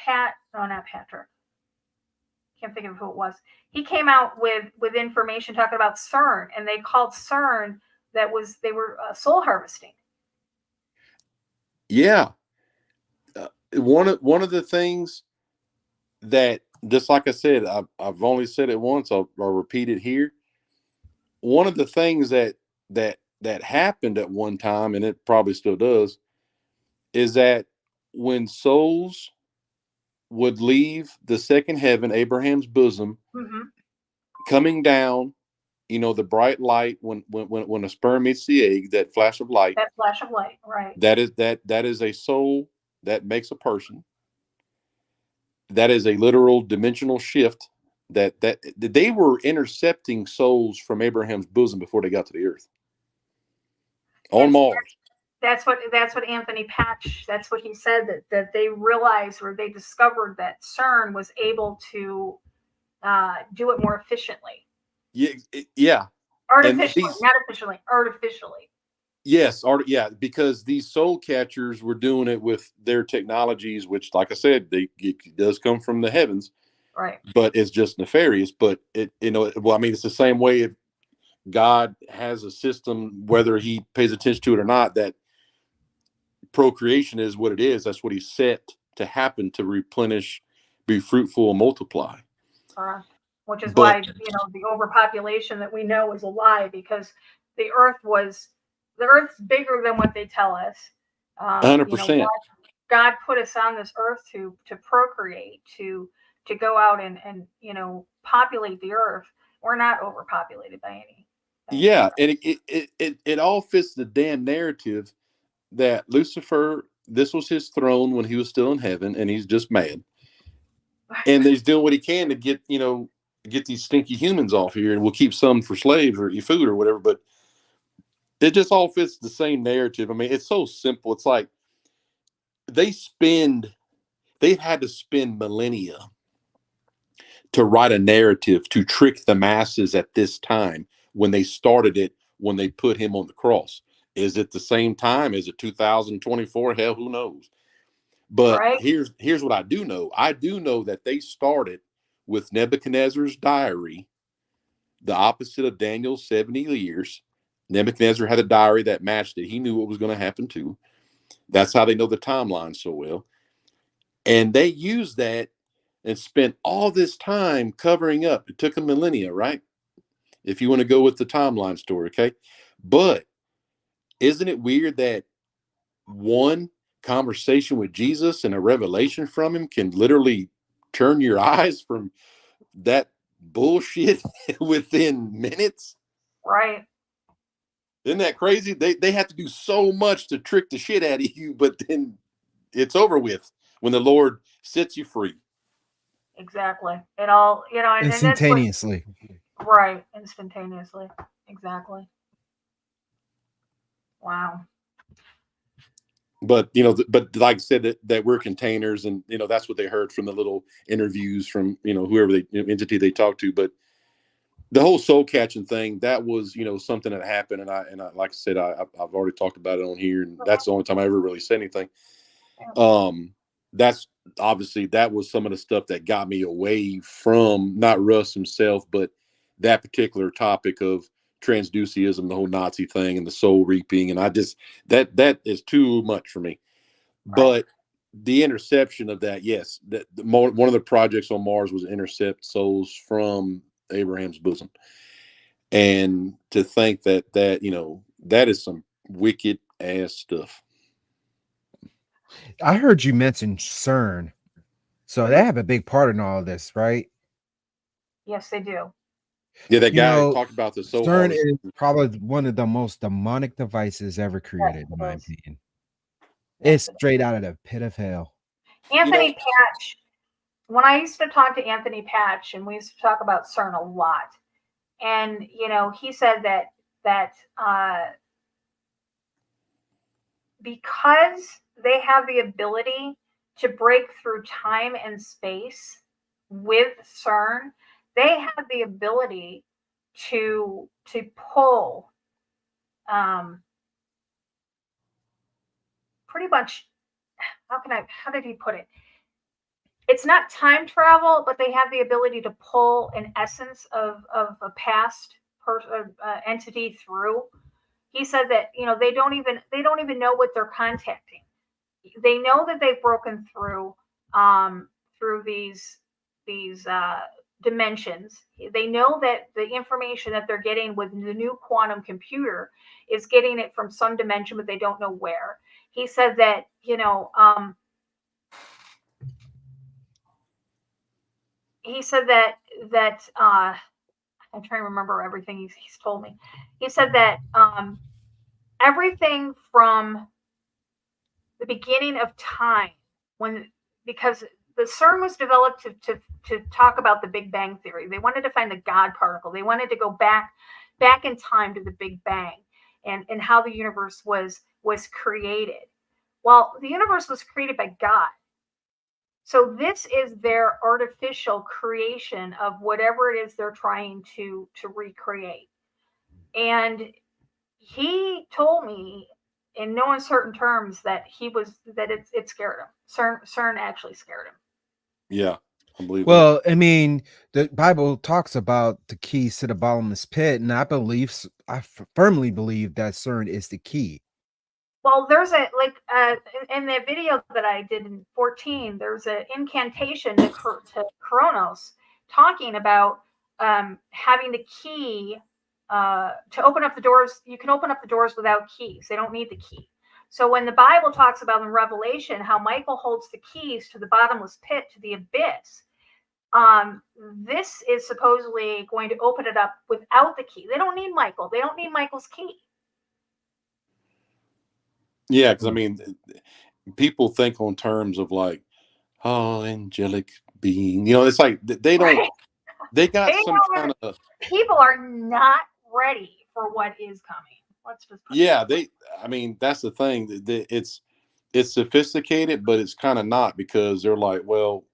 can't think of who it was. He came out with information talking about CERN, and they called CERN they were soul harvesting. Yeah, one of the things that, just like I said, I've only said it once. I'll repeat it here. One of the things that happened at one time, and it probably still does, is that when souls would leave the second heaven, Abraham's bosom, coming down, the bright light, when a sperm meets the egg, that flash of light, right? That is a soul that makes a person. That is a literal dimensional shift. That they were intercepting souls from Abraham's bosom before they got to the earth on Mars. That's what Anthony Patch, that's what he said, that they realized, or they discovered, that CERN was able to do it more efficiently. Yeah. Artificially, not efficiently, artificially. Yes, because these soul catchers were doing it with their technologies, which, like I said, it does come from the heavens, right? But it's just nefarious. But it's the same way if God has a system, whether He pays attention to it or not, that procreation is what it is. That's what He set to happen, to replenish, be fruitful, and multiply. Which is why the overpopulation that we know is a lie, because the Earth's bigger than what they tell us. 100%. God put us on this Earth to procreate, to go out and populate the Earth. We're not overpopulated by any. Yeah, and it all fits the damn narrative that Lucifer, this was his throne when he was still in heaven, and he's just mad, and he's doing what he can to get these stinky humans off here, and we'll keep some for slaves or food or whatever. But it just all fits the same narrative. I mean, it's so simple. It's like they've had to spend millennia to write a narrative to trick the masses at this time, when they started it, when they put him on the cross. Is it the same time? Is it 2024? Hell, who knows? But here's what I do know. I do know that they started with Nebuchadnezzar's diary, the opposite of Daniel's 70 years. Nebuchadnezzar had a diary that matched it. He knew what was going to happen too. That's how they know the timeline so well. And they used that and spent all this time covering up. It took a millennia, right? If you want to go with the timeline story, okay? But isn't it weird that one conversation with Jesus and a revelation from him can literally turn your eyes from that bullshit within minutes? Right. Isn't that crazy? They have to do so much to trick the shit out of you, but then it's over with when the Lord sets you free. Exactly. It all, instantaneously. Right. Instantaneously. Exactly. Wow. But but like I said, that we're containers, and that's what they heard from the little interviews from whoever entity they talked to. But the whole soul catching thing, that was, something that happened. And I like I said, I've already talked about it on here, and that's the only time I ever really said anything. That's obviously, that was some of the stuff that got me away from not Russ himself, but that particular topic of transduceism, the whole Nazi thing and the soul reaping. And I just, that is too much for me. Right. But the interception of that, yes, one of the projects on Mars was intercept souls from Abraham's bosom. And to think that that is some wicked ass stuff. I heard you mention CERN. So they have a big part in all of this, right? Yes, they do. Yeah, that guy talked about this. CERN is probably one of the most demonic devices ever created, in my opinion. It's straight out of the pit of hell. Anthony Patch, when I used to talk to Anthony Patch, and we used to talk about CERN a lot, and he said that because they have the ability to break through time and space with CERN, they have the ability to pull pretty much, how did he put it? It's not time travel, but they have the ability to pull an essence of a past entity through. He said that they don't even know what they're contacting. They know that they've broken through these dimensions. They know that the information that they're getting with the new quantum computer is getting it from some dimension, but they don't know where. He said that he said that I'm trying to remember everything he's told me. He said that everything from the beginning of time, because the CERN was developed to talk about the Big Bang theory. They wanted to find the God particle. They wanted to go back in time to the Big Bang and how the universe was created. Well, the universe was created by God. So this is their artificial creation of whatever it is they're trying to recreate. And he told me in no uncertain terms that it scared him. CERN actually scared him. Yeah, I believe. Well, I mean, the Bible talks about the keys to the bottomless pit, and I firmly believe that CERN is the key. Well, there's in the video that I did in 14, there's an incantation to Kronos talking about having the key to open up the doors. You can open up the doors without keys. They don't need the key. So when the Bible talks about in Revelation how Michael holds the keys to the bottomless pit, to the abyss, this is supposedly going to open it up without the key. They don't need Michael. They don't need Michael's key. Yeah, because I mean, people think on terms of like, oh, angelic being. It's like they don't. Right. They got some kind of. People are not ready for what is coming. Let's just. I mean, that's the thing. It's sophisticated, but it's kind of not, because they're like, well,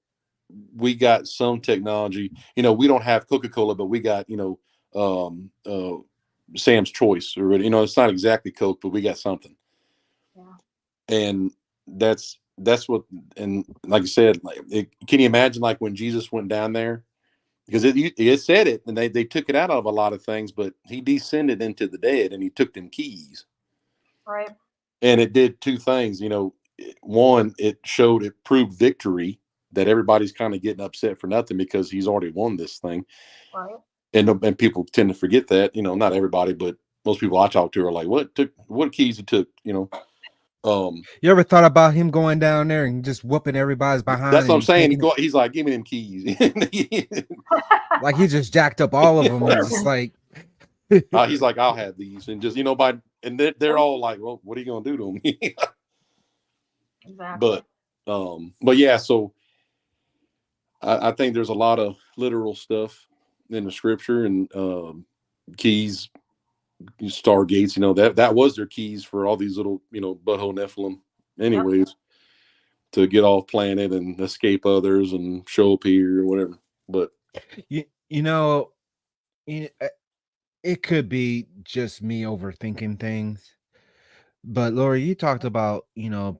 we got some technology. We don't have Coca-Cola, but we got Sam's Choice, or it's not exactly Coke, but we got something. Yeah. And that's what, and like I said, can you imagine like when Jesus went down there? Because it said it, and they took it out of a lot of things, but he descended into the dead and he took them keys. Right. And it did two things. One, it proved victory, that everybody's kind of getting upset for nothing because he's already won this thing. Right. And people tend to forget that, not everybody, but most people I talk to are like, what keys he took, You ever thought about him going down there and just whooping everybody's behind? That's what I'm saying. He's like, give me them keys. Like he just jacked up all of them. And just like he's like, I'll have these, and just and they're all like, well, what are you gonna do to them? Exactly. But yeah, so I think there's a lot of literal stuff in the scripture, and keys, stargates. That was their keys for all these little butthole Nephilim, anyways, to get off planet and escape others and show up here or whatever. But It could be just me overthinking things. But Lori, you talked about,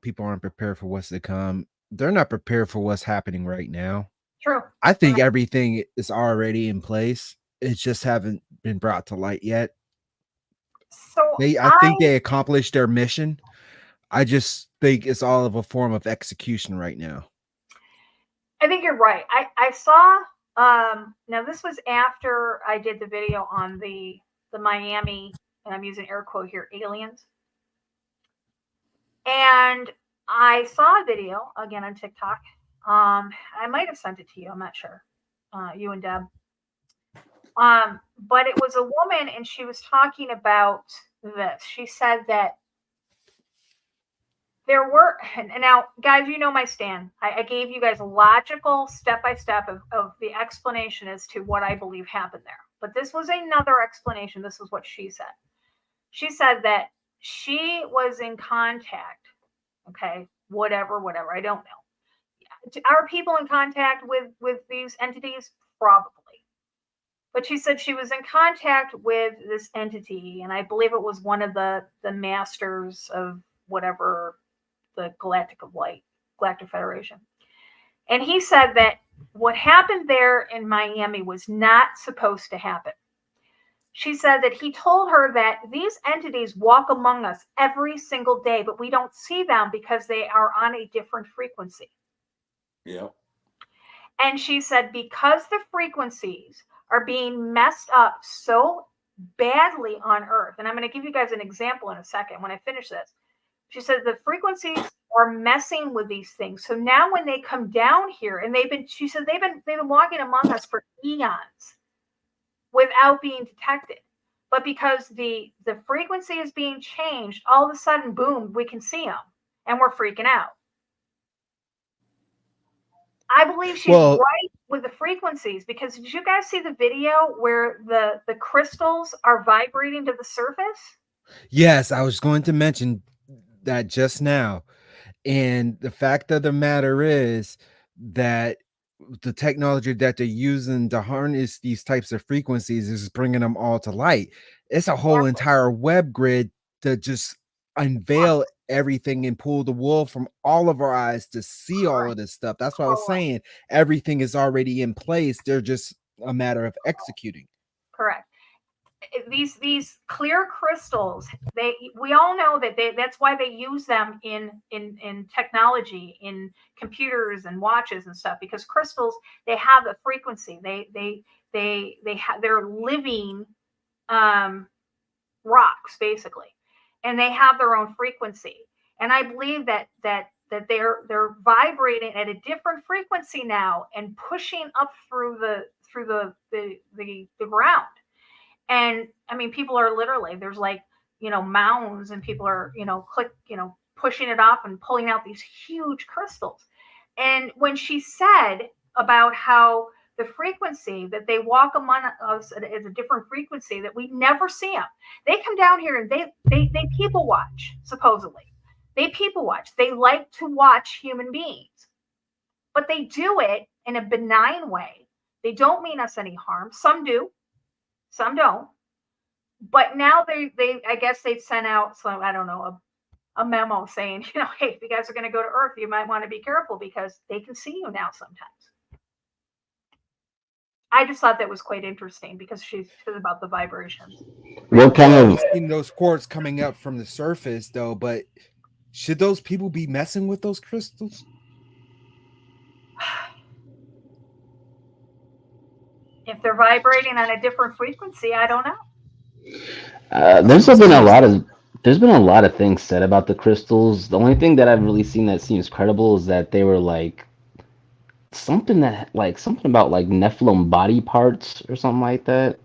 people aren't prepared for what's to come. They're not prepared for what's happening right now. True. I think everything is already in place. It just haven't been brought to light yet. So I think they accomplished their mission. I just think it's all of a form of execution right now. I think you're right. I saw, now this was after I did the video on the Miami, and I'm using air quote here, aliens. And I saw a video again on TikTok. I might have sent it to you. I'm not sure. You and Deb. But it was a woman, and she was talking about this. She said that there were, and now, guys, you know my stand. I gave you guys a logical step-by-step of the explanation as to what I believe happened there. But this was another explanation. This is what she said. She said that she was in contact, okay, whatever, I don't know. Are people in contact with these entities? Probably. But she said she was in contact with this entity, and I believe it was one of the masters of whatever, the Galactic of Light, Galactic Federation. And he said that what happened there in Miami was not supposed to happen. She said that he told her that these entities walk among us every single day, but we don't see them because they are on a different frequency. Yeah. And she said because the frequencies are being messed up so badly on Earth, and I'm going to give you guys an example in a second when I finish this. She said the frequencies are messing with these things. So now when they come down here, and she said they've been walking among us for eons without being detected. But because the frequency is being changed, all of a sudden, boom, we can see them, and we're freaking out. I believe she's right with the frequencies, because did you guys see the video where the crystals are vibrating to the surface? Yes, I was going to mention that just now. And the fact of the matter is that the technology that they're using to harness these types of frequencies is bringing them all to light. It's a whole entire web grid to just unveil everything and pull the wool from all of our eyes to see all of this stuff. That's what I was saying. Everything is already in place. They're just a matter of executing. Correct. These clear crystals, we all know that that's why they use them in technology, in computers and watches and stuff, because crystals, they have a frequency. They're living rocks basically, and they have their own frequency. And I believe that they're vibrating at a different frequency now and pushing up through the ground. And I mean, people are literally, there's mounds, and people are, pushing it off and pulling out these huge crystals. And when she said about how the frequency that they walk among us is a different frequency, that we never see them. They come down here and they people watch, supposedly. They people watch. They like to watch human beings, but they do it in a benign way. They don't mean us any harm. Some do. Some don't. But now they I guess they sent out some, I don't know, a memo saying, hey, if you guys are going to go to Earth, you might want to be careful because they can see you now sometimes. I just thought that was quite interesting because she's about the vibrations. What kind of those quartz coming up from the surface though, but should those people be messing with those crystals? If they're vibrating on a different frequency, I don't know. There's been a lot of things said about the crystals. The only thing that I've really seen that seems credible is that they were something about Nephilim body parts or something like that.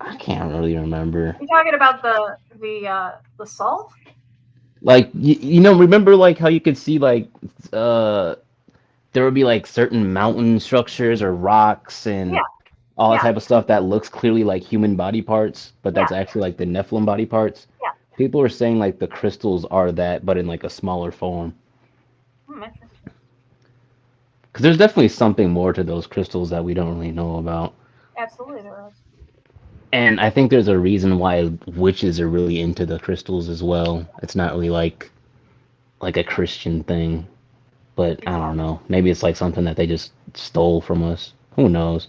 I can't really remember. You're talking about the salt? Remember how you could see there would be certain mountain structures or rocks and all that type of stuff that looks clearly like human body parts, but that's actually the Nephilim body parts. Yeah. People are saying the crystals are that, but in a smaller form. Because there's definitely something more to those crystals that we don't really know about. Absolutely, there is. And I think there's a reason why witches are really into the crystals as well. It's not really like a Christian thing, but I don't know. Maybe it's like something that they just stole from us. Who knows?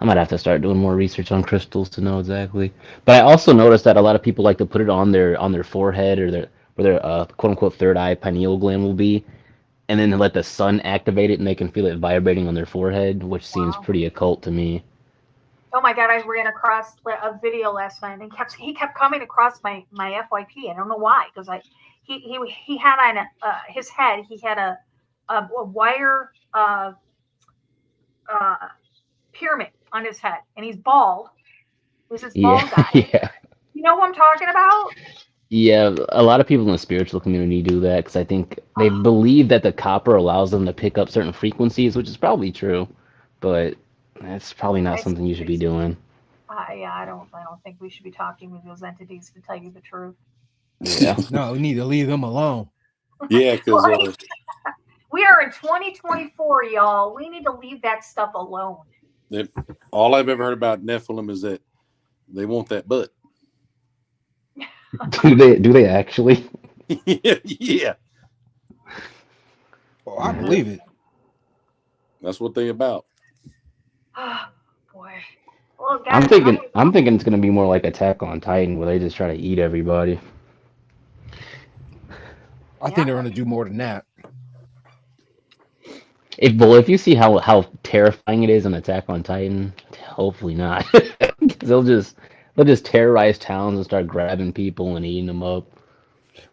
I might have to start doing more research on crystals to know exactly. But I also noticed that a lot of people like to put it on their forehead or their where their quote unquote third eye pineal gland will be, and then let the sun activate it and they can feel it vibrating on their forehead, which seems Wow. pretty occult to me. Oh my God, I ran across a video last night, and he kept coming across my FYP. I don't know why, because he had on his head, he had a wire pyramid on his head, and he's bald. This is bald Yeah, guy. yeah. You know who I'm talking about? Yeah, a lot of people in the spiritual community do that because I think they believe that the copper allows them to pick up certain frequencies, which is probably true, but it's probably not something you should be doing. Yeah, I don't think we should be talking with those entities, to tell you the truth. Yeah. No, we need to leave them alone. Yeah, because Right? We are in 2024, y'all. We need to leave that stuff alone. all I've ever heard about Nephilim is that they want that butt. Do they actually? Yeah, Oh, I believe it. that's what they about. Oh, boy. Well, I'm guys, thinking it's gonna be more like Attack on Titan where they just try to eat everybody. I think they're going to do more than that. If you see how terrifying it is in Attack on Titan, hopefully not. 'Cause they'll just terrorize towns and start grabbing people and eating them up.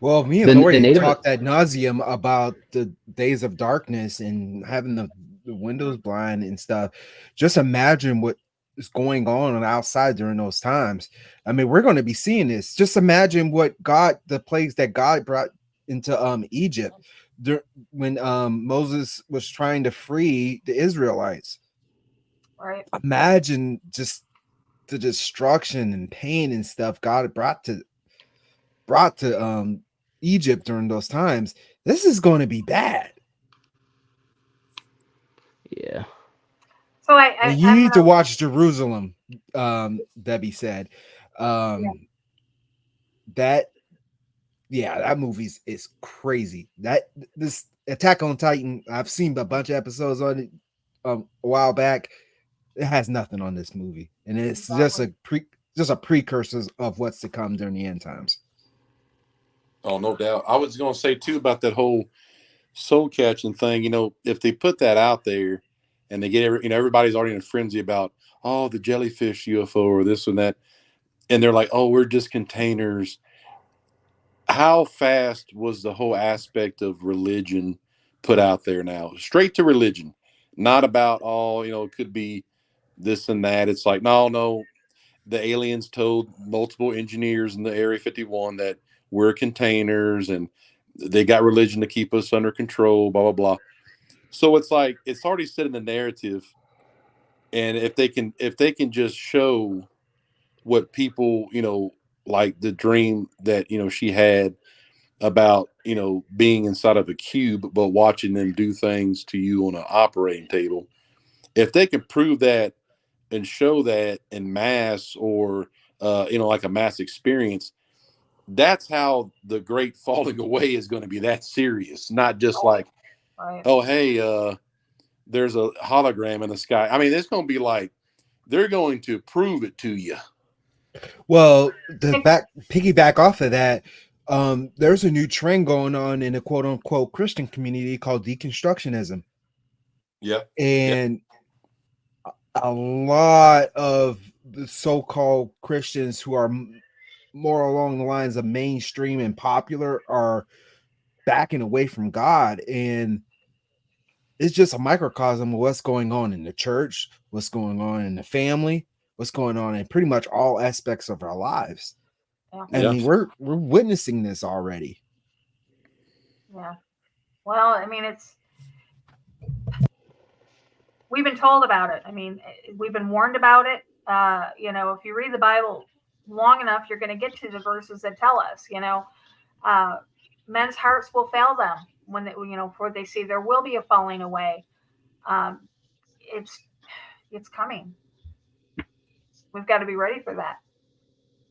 Well, me and The Lori native talked ad nauseum about the days of darkness and having the windows blind and stuff. Just imagine what is going on outside during those times. I mean, we're going to be seeing this. Just imagine the plagues that God brought into Egypt when Moses was trying to free the Israelites. right. Imagine just the destruction and pain and stuff God brought to Egypt during those times. This is going to be bad. Yeah. So And you need to watch Jerusalem. Debbie said, that movie is crazy. This Attack on Titan, I've seen a bunch of episodes on it a while back. It has nothing on this movie, and it's just a precursor of what's to come during the end times. Oh, no doubt. I was going to say too about that whole soul catching thing. You know, if they put that out there, and they get everybody's already in a frenzy about the jellyfish UFO or this and that, and they're like, oh, we're just containers. How fast was the whole aspect of religion put out there now? Straight to religion, not about it could be this and that. It's like, no, the aliens told multiple engineers in the Area 51 that we're containers and they got religion to keep us under control, blah, blah, blah. So it's like, it's already set in the narrative. And if they can just show what people, like the dream that, she had about, being inside of a cube, but watching them do things to you on an operating table. If they can prove that and show that in mass or, like a mass experience, that's how the great falling away is going to be that serious. Not just like, oh, hey, there's a hologram in the sky. I mean, it's going to be like, they're going to prove it to you. Well, piggyback off of that, there's a new trend going on in the quote unquote Christian community called deconstructionism. Yep. And a lot of the so-called Christians who are more along the lines of mainstream and popular are backing away from God. And it's just a microcosm of what's going on in the church, what's going on in the family, what's going on in pretty much all aspects of our lives. Yeah. I mean, we're witnessing this already. Yeah. Well, I mean, we've been told about it. I mean, we've been warned about it. If you read the Bible long enough, you're going to get to the verses that tell us, men's hearts will fail them when for they see there will be a falling away. It's coming. we've got to be ready for that.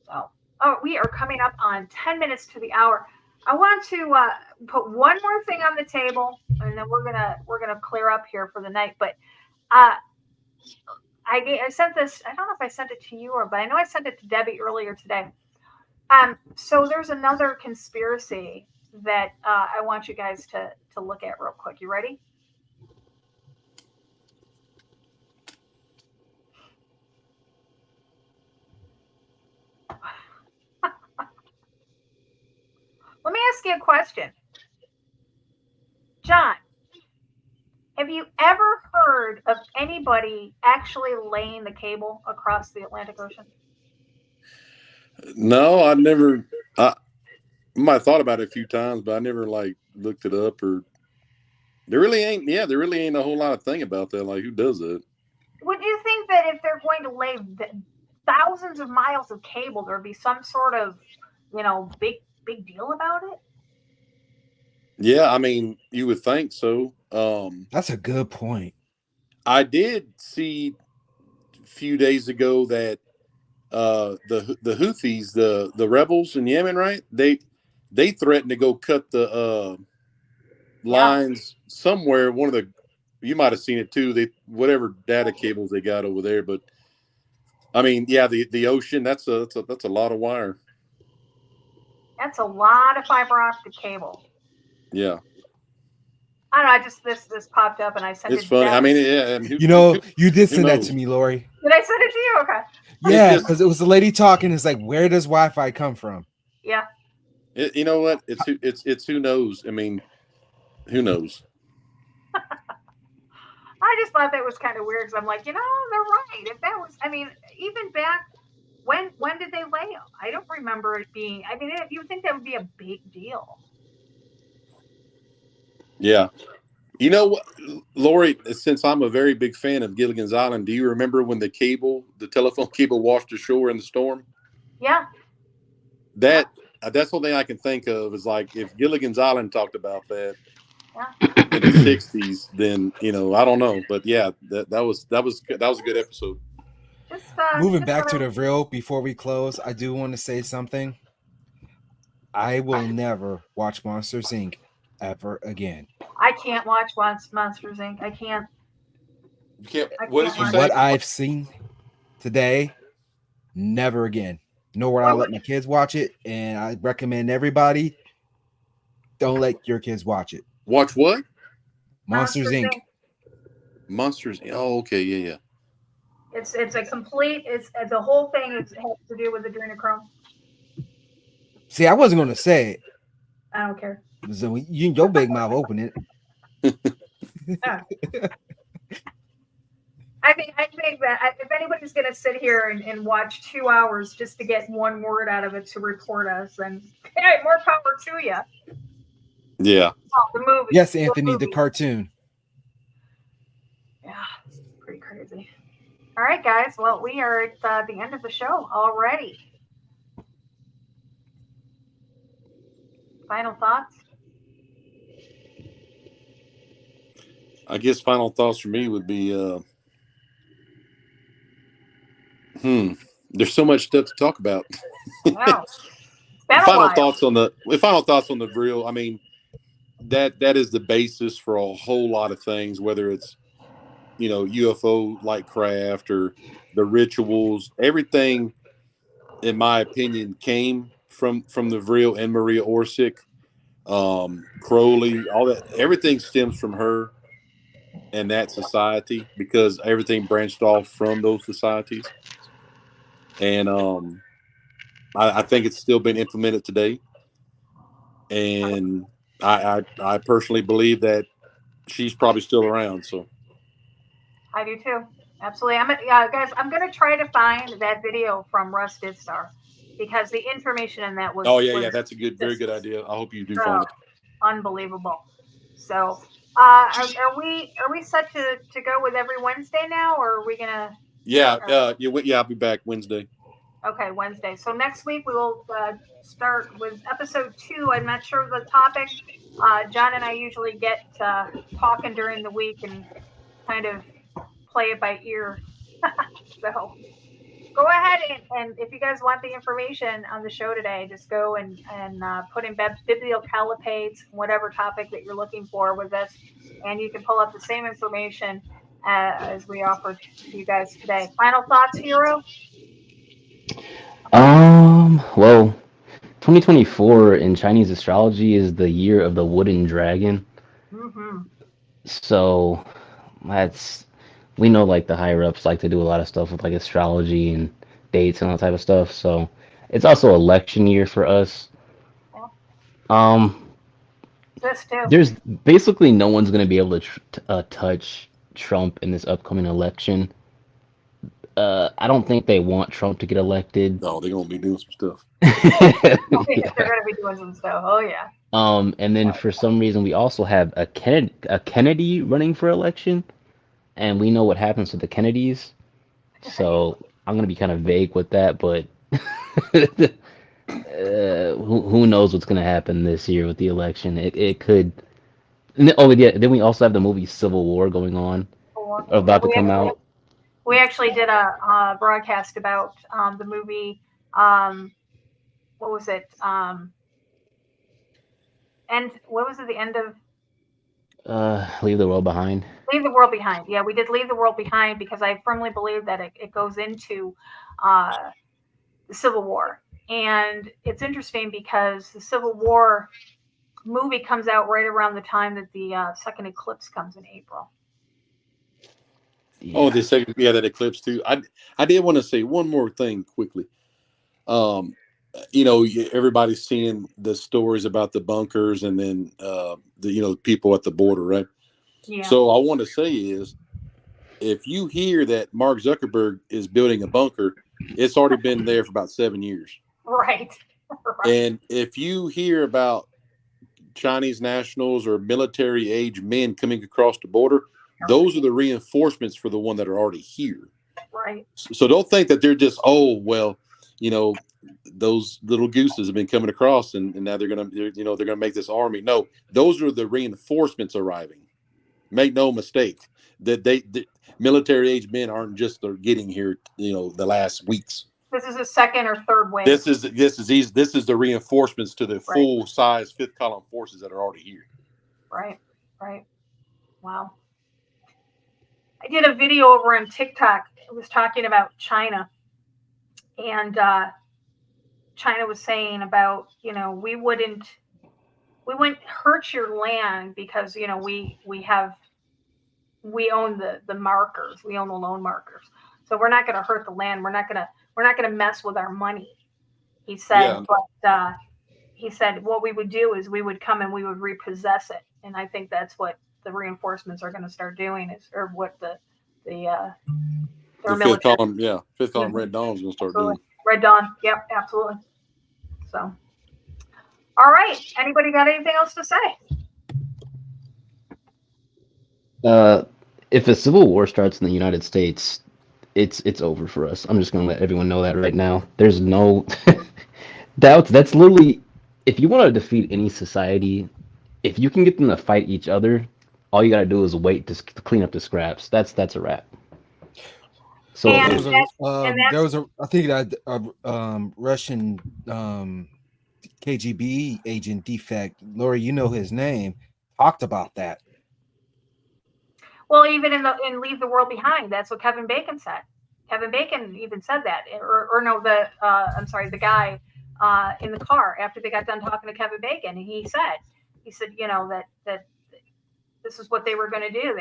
So, oh, we are coming up on 10 minutes to the hour. I want to put one more thing on the table, and then we're gonna clear up here for the night. But I sent this. I don't know if I sent it to you but I know I sent it to Debbie earlier today. So there's another conspiracy that I want you guys to look at real quick. You ready? Let me ask you a question. John, have you ever heard of anybody actually laying the cable across the Atlantic Ocean? No, I never. I might have thought about it a few times, but I never like looked it up. Or there really ain't. Yeah, there really ain't a whole lot of thing about that. Like, who does it? Would you think that if they're going to lay thousands of miles of cable, there'd be some sort of, big deal about it? Yeah, I mean, you would think so. That's a good point. I did see a few days ago that the Houthis, the rebels in Yemen, right? They threatened to go cut the lines somewhere. One of the, you might have seen it too. They, whatever data cables they got over there, but I mean, yeah, the ocean. That's a lot of wire. That's a lot of fiber optic cable. Yeah. I don't know. I just this popped up and I sent it. It's funny. I mean, yeah. You did send that to me, Lori. Did I send it to you? Okay. Yeah, because it was the lady talking. It's like, where does Wi-Fi come from? Yeah. You know what? It's who knows. I mean, who knows? I just thought that was kind of weird because I'm like, they're right. If that was, I mean, even back when did they lay them? I don't remember it being. I mean, you would think that would be a big deal. Yeah. You know what, Lori, since I'm a very big fan of Gilligan's Island, do you remember when the telephone cable washed ashore in the storm? Yeah. That's the only thing I can think of is like if Gilligan's Island talked about that in the 60s, then, I don't know. But yeah, that was a good episode. Moving back to the Vril before we close, I do want to say something. I will never watch Monsters Inc. ever again. I can't watch Monsters Inc. I can't. You can't. What did you say? What I've seen today, never again. Nor will I let my kids watch it, and I recommend everybody don't let your kids watch it. Watch what? Monsters Inc. Monsters. Oh, okay, yeah. It's a complete. It's the whole thing has to do with adrenochrome. See, I wasn't going to say it. I don't care. So your big mouth open it. I think that if anybody's going to sit here and watch 2 hours just to get one word out of it to report us, then hey, more power to you. Yeah. Oh, the movie. Yes, Anthony, the cartoon. Yeah, it's pretty crazy. All right, guys. Well, we are at the end of the show already. Final thoughts? I guess final thoughts for me would be, there's so much stuff to talk about. Wow. Final thoughts on the Vril. I mean, that is the basis for a whole lot of things, whether it's, UFO like craft or the rituals, everything, in my opinion, came from the Vril and Maria Orsic, Crowley, all that. Everything stems from her and that society, because everything branched off from those societies. And I think it's still been implemented today. And I personally believe that she's probably still around. So I do too. Absolutely. Guys, I'm going to try to find that video from Russ Didstar because the information in that was. Oh yeah, that's a very good idea. I hope you do find it. Unbelievable. So, are we set to go with every Wednesday now, or are we gonna? Yeah, I'll be back Wednesday. Okay, Wednesday. So next week we will start with episode 2. I'm not sure of the topic. John and I usually get talking during the week and kind of play it by ear. So go ahead and if you guys want the information on the show today, just go and put in bibliocalipates, whatever topic that you're looking for with this, and you can pull up the same information as we offered to you guys today. Final thoughts, Hero? Well, 2024 in Chinese astrology is the year of the wooden dragon. Mm-hmm. So we know like the higher ups like to do a lot of stuff with like astrology and dates and all that type of stuff. So it's also election year for us. Yeah. This too. There's basically no one's gonna be able to touch Trump in this upcoming election. I don't think they want Trump to get elected. No, they're gonna be doing some stuff. They're gonna be doing some stuff. Oh yeah. And then for some reason we also have a Kennedy running for election, and we know what happens to the Kennedys. So I'm gonna be kind of vague with that, but who knows what's gonna happen this year with the election? It could. Oh yeah, then we also have the movie Civil War going on, about to come out. We actually did a broadcast about the movie. What was it? And what was it? The end of Leave the World Behind. Leave the World Behind. Yeah, we did Leave the World Behind because I firmly believe that it goes into the Civil War. And it's interesting because the Civil War movie comes out right around the time that the second eclipse comes in April. Yeah. Oh, the second, yeah, that eclipse too. I did want to say one more thing quickly. Everybody's seeing the stories about the bunkers and then the people at the border, right? Yeah. So I want to say is, if you hear that Mark Zuckerberg is building a bunker, it's already been there for about 7 years. Right. And if you hear about Chinese nationals or military age men coming across the border, those are the reinforcements for the one that are already here. Right. So don't think that they're just, those little gooses have been coming across and now they're gonna make this army. No, those are the reinforcements arriving. Make no mistake that the military age men aren't just getting here, the last weeks. This is a second or third wave. This is the reinforcements to the full size fifth column forces that are already here. Right. Wow. I did a video over on TikTok. It was talking about China, and China was saying about we wouldn't hurt your land because we own the markers, we own the loan markers, so we're not going to hurt the land. We're not going to mess with our money. He said, but he said what we would do is we would come and we would repossess it, and I think that's what the reinforcements are going to start doing or what the fifth column Red Dawn's going to start doing. Red Dawn, yep, absolutely. So, all right. Anybody got anything else to say? If a civil war starts in the United States, it's over for us. I'm just going to let everyone know that right now. There's no doubts. That's literally, if you want to defeat any society, if you can get them to fight each other, all you got to do is wait to clean up the scraps. That's a wrap. So there was a I think a Russian KGB agent defect. Lori, you know his name. Talked about that. Well, even in Leave the World Behind, that's what Kevin Bacon said. Kevin Bacon even said that, the guy in the car after they got done talking to Kevin Bacon, he said that this is what they were going to do.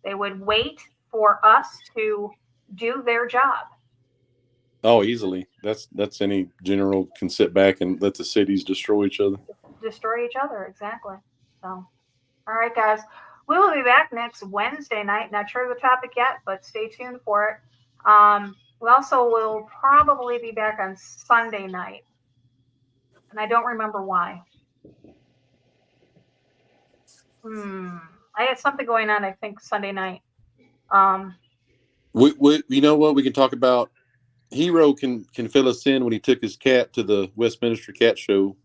They would wait for us to do their job. Oh, easily. That's any general can sit back and let the cities destroy each other. Exactly. So, all right, guys. We will be back next Wednesday night. Not sure of the topic yet, but stay tuned for it. We also will probably be back on Sunday night. And I don't remember why. I had something going on, I think, Sunday night. You know what? We can talk about. Hero can fill us in when he took his cat to the Westminster Cat Show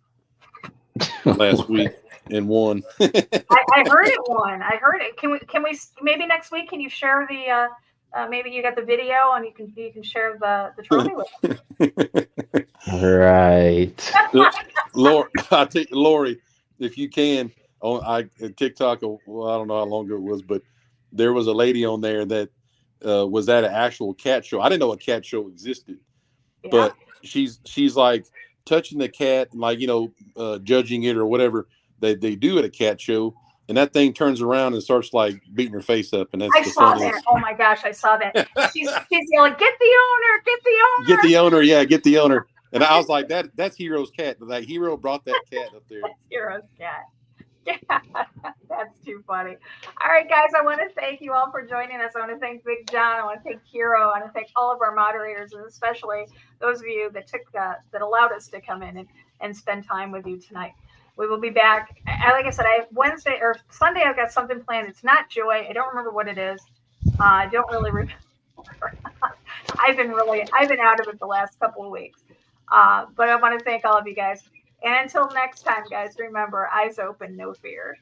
last week and won. I heard it won. I heard it. Can we maybe next week? Can you share maybe you got the video and you can share the trophy with us. Right. Lori, I think Lori, if you can, on TikTok. Well, I don't know how long ago it was, but there was a lady on there that was at an actual cat show. I didn't know a cat show existed, but she's like touching the cat and like judging it or whatever they do at a cat show, and that thing turns around and starts like beating her face up, and that's I saw that. Oh my gosh, I saw that. She's yelling, "Get the owner! Get the owner! Get the owner! Yeah, get the owner!" And I was like, that's Hero's cat. Like Hero brought that cat up there. That's Hero's cat. Yeah, that's too funny. All right, guys, I want to thank you all for joining us. I want to thank Big John. I want to thank Hero. I want to thank all of our moderators, and especially those of you that that allowed us to come in and spend time with you tonight. We will be back. Like I said, I have Wednesday or Sunday. I've got something planned. It's not Joy. I don't remember what it is. I don't really remember. I've been out of it the last couple of weeks. But I want to thank all of you guys. And until next time, guys, remember, eyes open, no fear.